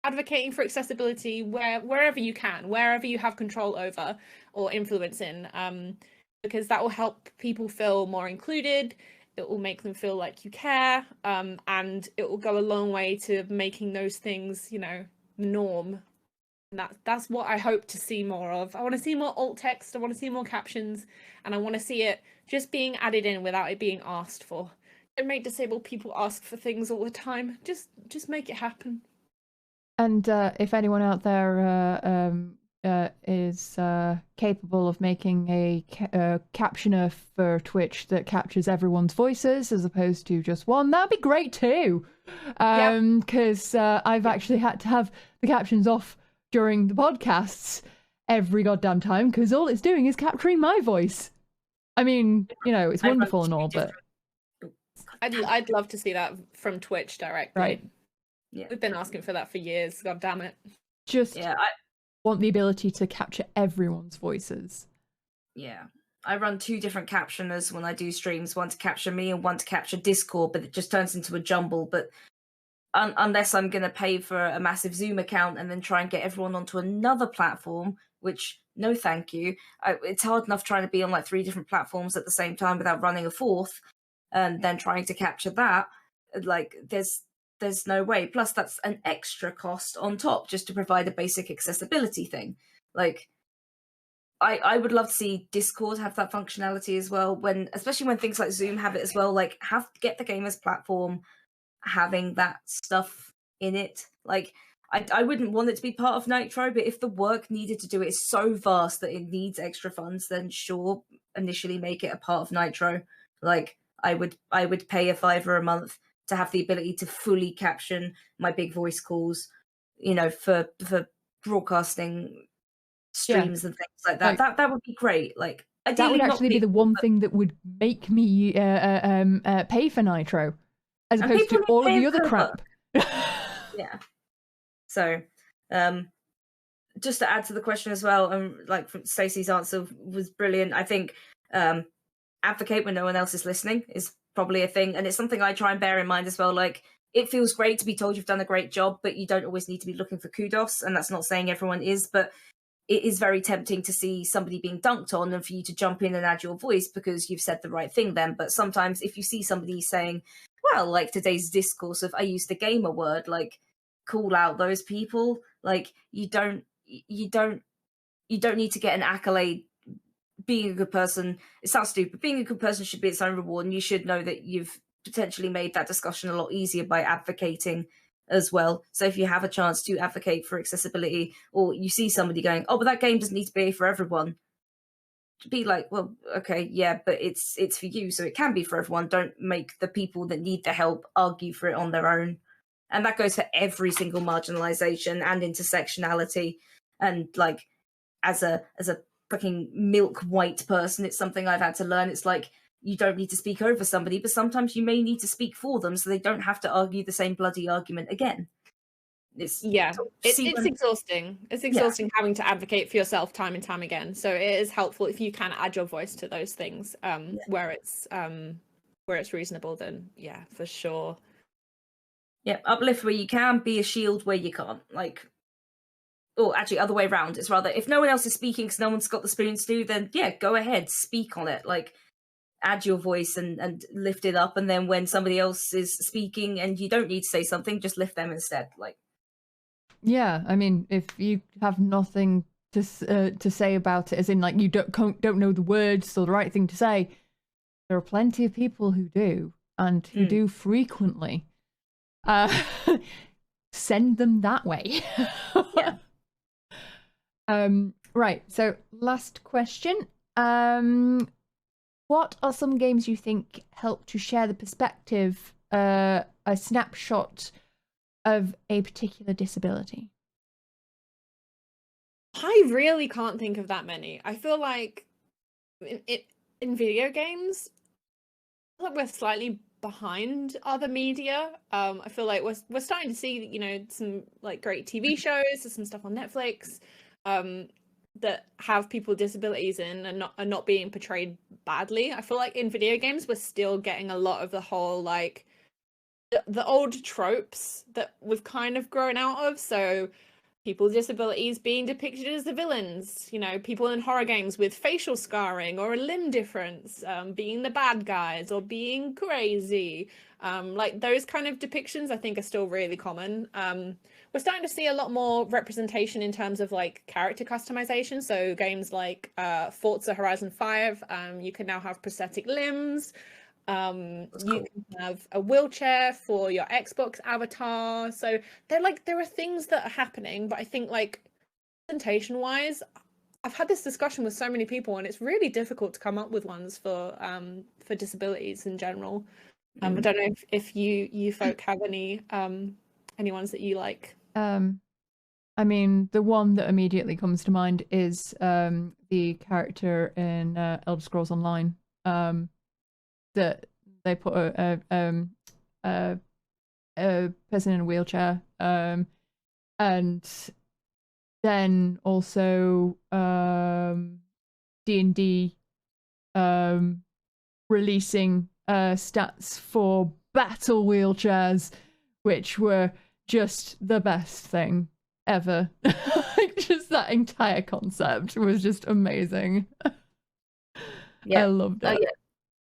advocating for accessibility wherever you can, wherever you have control over or influence in, because that will help people feel more included. It will make them feel like you care, and it will go a long way to making those things, the norm. And that's what I hope to see more of. I want to see more alt text, I want to see more captions, and I want to see it just being added in without it being asked for. Don't make disabled people ask for things all the time. Just make it happen. And if anyone out there is capable of making a captioner for Twitch that captures everyone's voices as opposed to just one, that'd be great too. Because I've actually had to have the captions off during the podcasts every goddamn time, because all it's doing is capturing my voice. I mean, it's wonderful and all, but I'd love to see that from Twitch directly. Right. Yeah. We've been asking for that for years. God damn it. I want the ability to capture everyone's voices. Yeah. I run 2 different captioners when I do streams, one to capture me and one to capture Discord, but it just turns into a jumble. But unless I'm going to pay for a massive Zoom account and then try and get everyone onto another platform, which, no thank you. It's hard enough trying to be on like 3 different platforms at the same time without running a 4th, and then trying to capture that. Like, there's no way. Plus, that's an extra cost on top just to provide a basic accessibility thing. Like, I would love to see Discord have that functionality as well, especially when things like Zoom have it as well. Like, get the gamers platform having that stuff in it. Like, I wouldn't want it to be part of Nitro, but if the work needed to do it is so vast that it needs extra funds, then sure, initially make it a part of Nitro. Like, I would pay a $5 a month to have the ability to fully caption my big voice calls, for broadcasting streams and things like that. That would be great. Like, that would actually be the one thing that would make me pay for Nitro, as opposed to all of the other crap. Yeah. So, just to add to the question as well, like Stacey's answer was brilliant. I think advocate when no one else is listening is probably a thing, and it's something I try and bear in mind as well. Like, it feels great to be told you've done a great job, but you don't always need to be looking for kudos, and that's not saying everyone is, but it is very tempting to see somebody being dunked on and for you to jump in and add your voice because you've said the right thing then. But sometimes if you see somebody saying, well, like today's discourse of I used the gamer word, like, call out those people. Like, you don't need to get an accolade. Being a good person, it sounds stupid, being a good person should be its own reward, and you should know that you've potentially made that discussion a lot easier by advocating as well. So if you have a chance to advocate for accessibility, or you see somebody going, oh, but that game doesn't need to be for everyone, be like, well, okay, yeah, but it's for you, so it can be for everyone. Don't make the people that need the help argue for it on their own. And that goes for every single marginalization and intersectionality. And like, as a fucking milk white person, it's something I've had to learn. It's like, you don't need to speak over somebody, but sometimes you may need to speak for them so they don't have to argue the same bloody argument again. It's exhausting. It's exhausting having to advocate for yourself time and time again. So it is helpful if you can add your voice to those things where it's reasonable. Then yeah, for sure. Yeah, uplift where you can, be a shield where you can't. Like, or actually, other way around. It's rather, if no one else is speaking because no one's got the experience to, then yeah, go ahead, speak on it. Like, add your voice and lift it up, and then when somebody else is speaking and you don't need to say something, just lift them instead. Like, yeah, I mean, if you have nothing to say about it, as in like you don't know the words or the right thing to say, there are plenty of people who do, and who do frequently. Send them that way. Yeah. Right, so last question. What are some games you think help to share the perspective, a snapshot of a particular disability? I really can't think of that many. I feel like in video games, I feel like we're slightly behind other media. I feel like we're starting to see, some like great TV shows. There's some stuff on Netflix that have people with disabilities in and not being portrayed badly. I feel like in video games we're still getting a lot of the whole like the old tropes that we've kind of grown out of. So people with disabilities being depicted as the villains, people in horror games with facial scarring or a limb difference, being the bad guys or being crazy. Like those kind of depictions I think are still really common. We're starting to see a lot more representation in terms of like character customization. So games like Forza Horizon 5, you can now have prosthetic limbs. You can have a wheelchair for your Xbox avatar. So there are things that are happening, but I think like presentation wise, I've had this discussion with so many people and it's really difficult to come up with ones for disabilities in general. I don't know if you folk have any ones that you like. I mean, the one that immediately comes to mind is the character in Elder Scrolls Online. That they put a person in a wheelchair, and then also D&D releasing stats for battle wheelchairs, which were just the best thing ever. Just that entire concept was just amazing. Yeah, I loved it. Yeah.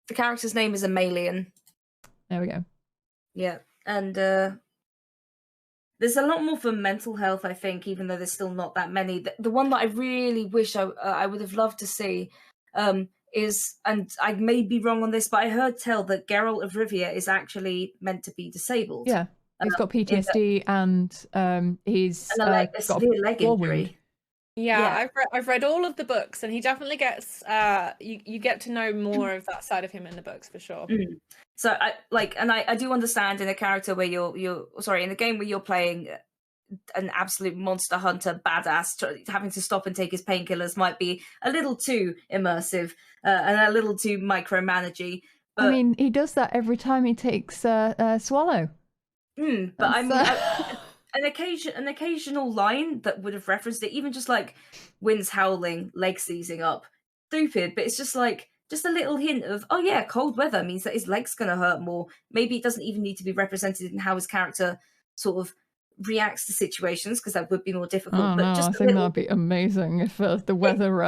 The character's name is Amalian. There we go. Yeah, and there's a lot more for mental health, I think, even though there's still not that many. The one that I really wish I would have loved to see is, and I may be wrong on this, but I heard tell that Geralt of Rivia is actually meant to be disabled. Yeah, he's got PTSD and he's a got severe leg injury. wound. Yeah, I've read all of the books, and he definitely gets you get to know more of that side of him in the books for sure. So I do understand in a character where in a game where you're playing an absolute monster hunter badass, having to stop and take his painkillers might be a little too immersive and a little too micromanagey. But I mean, he does that every time he takes a swallow. But I mean. An occasional line that would have referenced it, even just like winds howling, legs seizing up. Stupid, but it's just like just a little hint of, oh yeah, cold weather means that his leg's gonna hurt more. Maybe it doesn't even need to be represented in how his character sort of reacts to situations, because that would be more difficult. Oh, but no, just I think that'd be amazing if the weather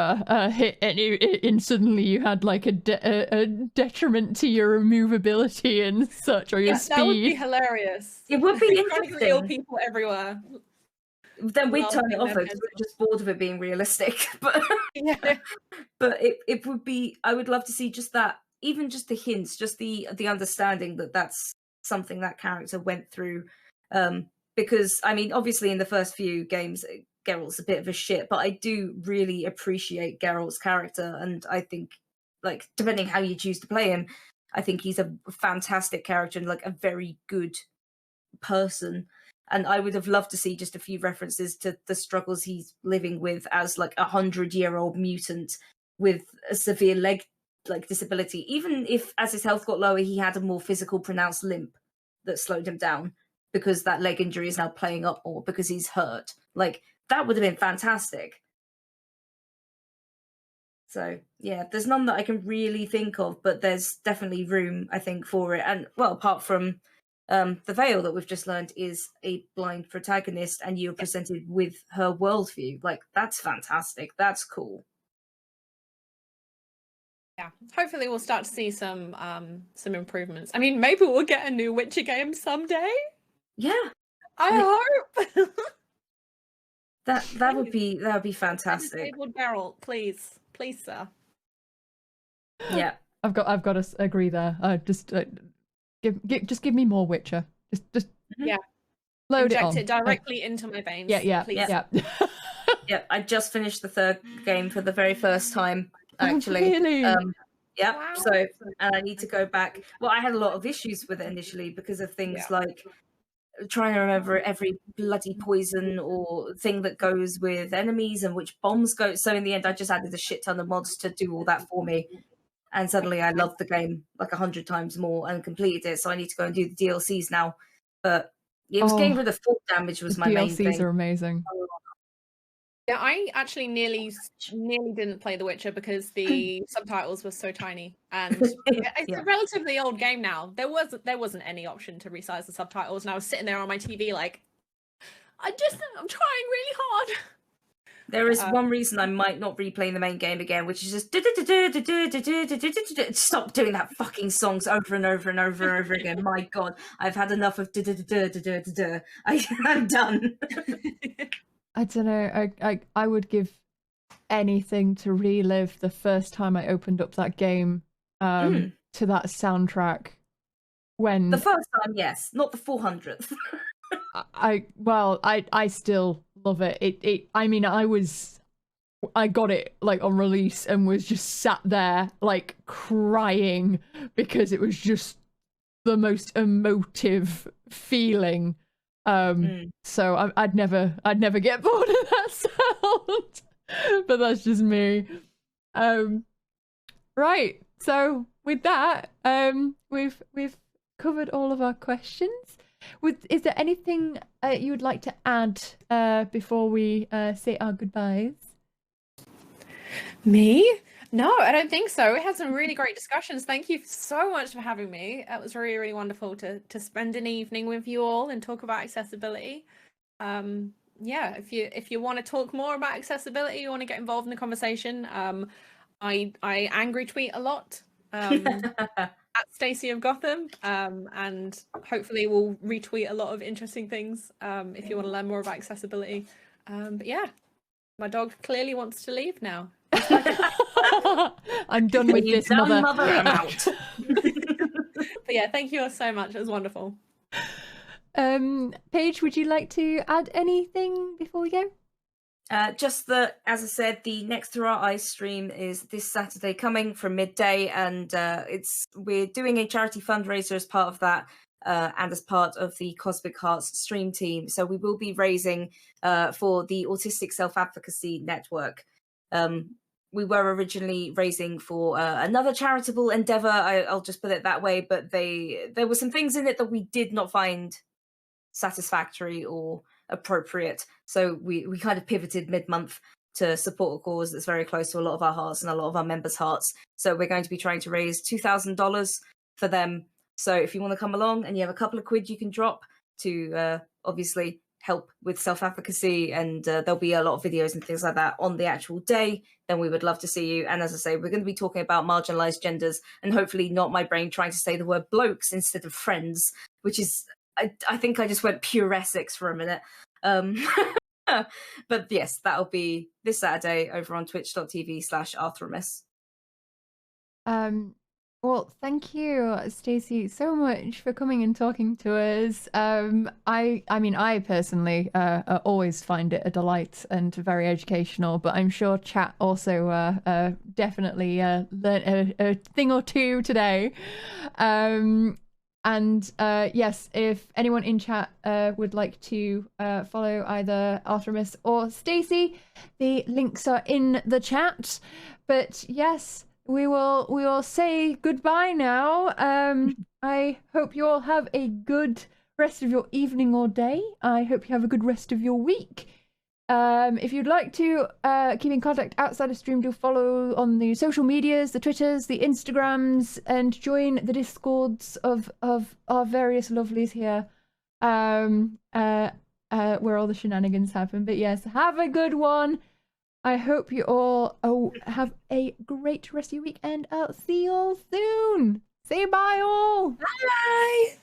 hit and suddenly you had like a detriment to your movability and such, or your speed. That would be hilarious. It would be interesting. Real people everywhere. Then we'd turn it off because we're just bored of it being realistic. But yeah, but it would be. I would love to see just that, even just the hints, just the understanding that that's something that character went through. because I mean, obviously in the first few games, Geralt's a bit of a shit, but I do really appreciate Geralt's character, and I think, like, depending how you choose to play him, I think he's a fantastic character and like a very good person. And I would have loved to see just a few references to the struggles he's living with as like 100-year-old mutant with a severe leg like disability. Even if as his health got lower, he had a more physical pronounced limp that slowed him down because that leg injury is now playing up more because he's hurt. Like, that would have been fantastic. So yeah, there's none that I can really think of, but there's definitely room, I think, for it. And well, apart from the Veil that we've just learned is a blind protagonist, and you're presented with her worldview. Like, that's fantastic. That's cool. Yeah, hopefully we'll start to see some improvements. I mean, maybe we'll get a new Witcher game someday. Yeah, I hope. that would be fantastic. Disabled Geralt, please, sir. Yeah, I've got to agree there. Just give me more Witcher. Just yeah. Load Inject it it directly into my veins. Yeah. please. Yeah. yeah. I just finished the third game for the very first time. Actually, Oh, really? yeah. Wow. So, and I need to go back. Well, I had a lot of issues with it initially because of things like trying to remember every bloody poison or thing that goes with enemies and which bombs go. So in the end, I just added a shit ton of mods to do all that for me. And suddenly I loved the game like 100 times more and completed it. So I need to go and do the DLCs now. But it was getting rid of fall damage was my main thing. DLCs are amazing. Yeah, I actually nearly didn't play The Witcher because the subtitles were so tiny, and it's a relatively old game now. There wasn't any option to resize the subtitles, and I was sitting there on my TV like, I'm trying really hard. There is one reason I might not replay the main game again, which is just stop doing that fucking songs over and over and over and over again. My God, I've had enough of I'm done. I don't know. I would give anything to relive the first time I opened up that game to that soundtrack. When the first time, yes, not the 400th. I still love it. I mean, I got it like on release and was just sat there like crying because it was just the most emotive feeling. So I'd never get bored of that sound. But that's just me. Right. So with that, we've covered all of our questions. Is there anything you would like to add before we say our goodbyes? Me? No, I don't think so. We had some really great discussions. Thank you so much for having me. It was really, really wonderful to spend an evening with you all and talk about accessibility. Yeah, if you want to talk more about accessibility, you want to get involved in the conversation, I angry tweet a lot. At StaceyofGotham, and hopefully we'll retweet a lot of interesting things if you want to learn more about accessibility. But yeah, my dog clearly wants to leave now. I'm done with this, mother. I'm out. But yeah, thank you all so much. It was wonderful. Paige, would you like to add anything before we go? Just that, as I said, the Next to Our Eyes stream is this Saturday coming from midday, and we're doing a charity fundraiser as part of that, and as part of the Cosmic Hearts stream team. So we will be raising for the Autistic Self-Advocacy Network. We were originally raising for another charitable endeavour. I'll just put it that way, but there were some things in it that we did not find satisfactory or appropriate, so we kind of pivoted mid-month to support a cause that's very close to a lot of our hearts and a lot of our members' hearts. So we're going to be trying to raise $2,000 for them. So if you want to come along and you have a couple of quid you can drop to obviously help with self-advocacy, and there'll be a lot of videos and things like that on the actual day, then we would love to see you. And as I say, we're going to be talking about marginalised genders, and hopefully not my brain trying to say the word blokes instead of friends, which is I think I just went pure Essex for a minute. But yes, that'll be this Saturday over on twitch.tv/Arthurimus. Well, thank you, Stacey, so much for coming and talking to us. I mean, I personally always find it a delight and very educational, but I'm sure chat also definitely learned a thing or two today. And yes, if anyone in chat would like to follow either Artemis or Stacey, the links are in the chat. But yes. We will say goodbye now. I hope you all have a good rest of your evening or day. I hope you have a good rest of your week. If you'd like to keep in contact outside of stream, do follow on the social medias, the Twitters, the Instagrams, and join the Discords of our various lovelies here, where all the shenanigans happen. But yes, have a good one. I hope you all have a great rest of your week, and I'll see you all soon. Say bye, all. Bye.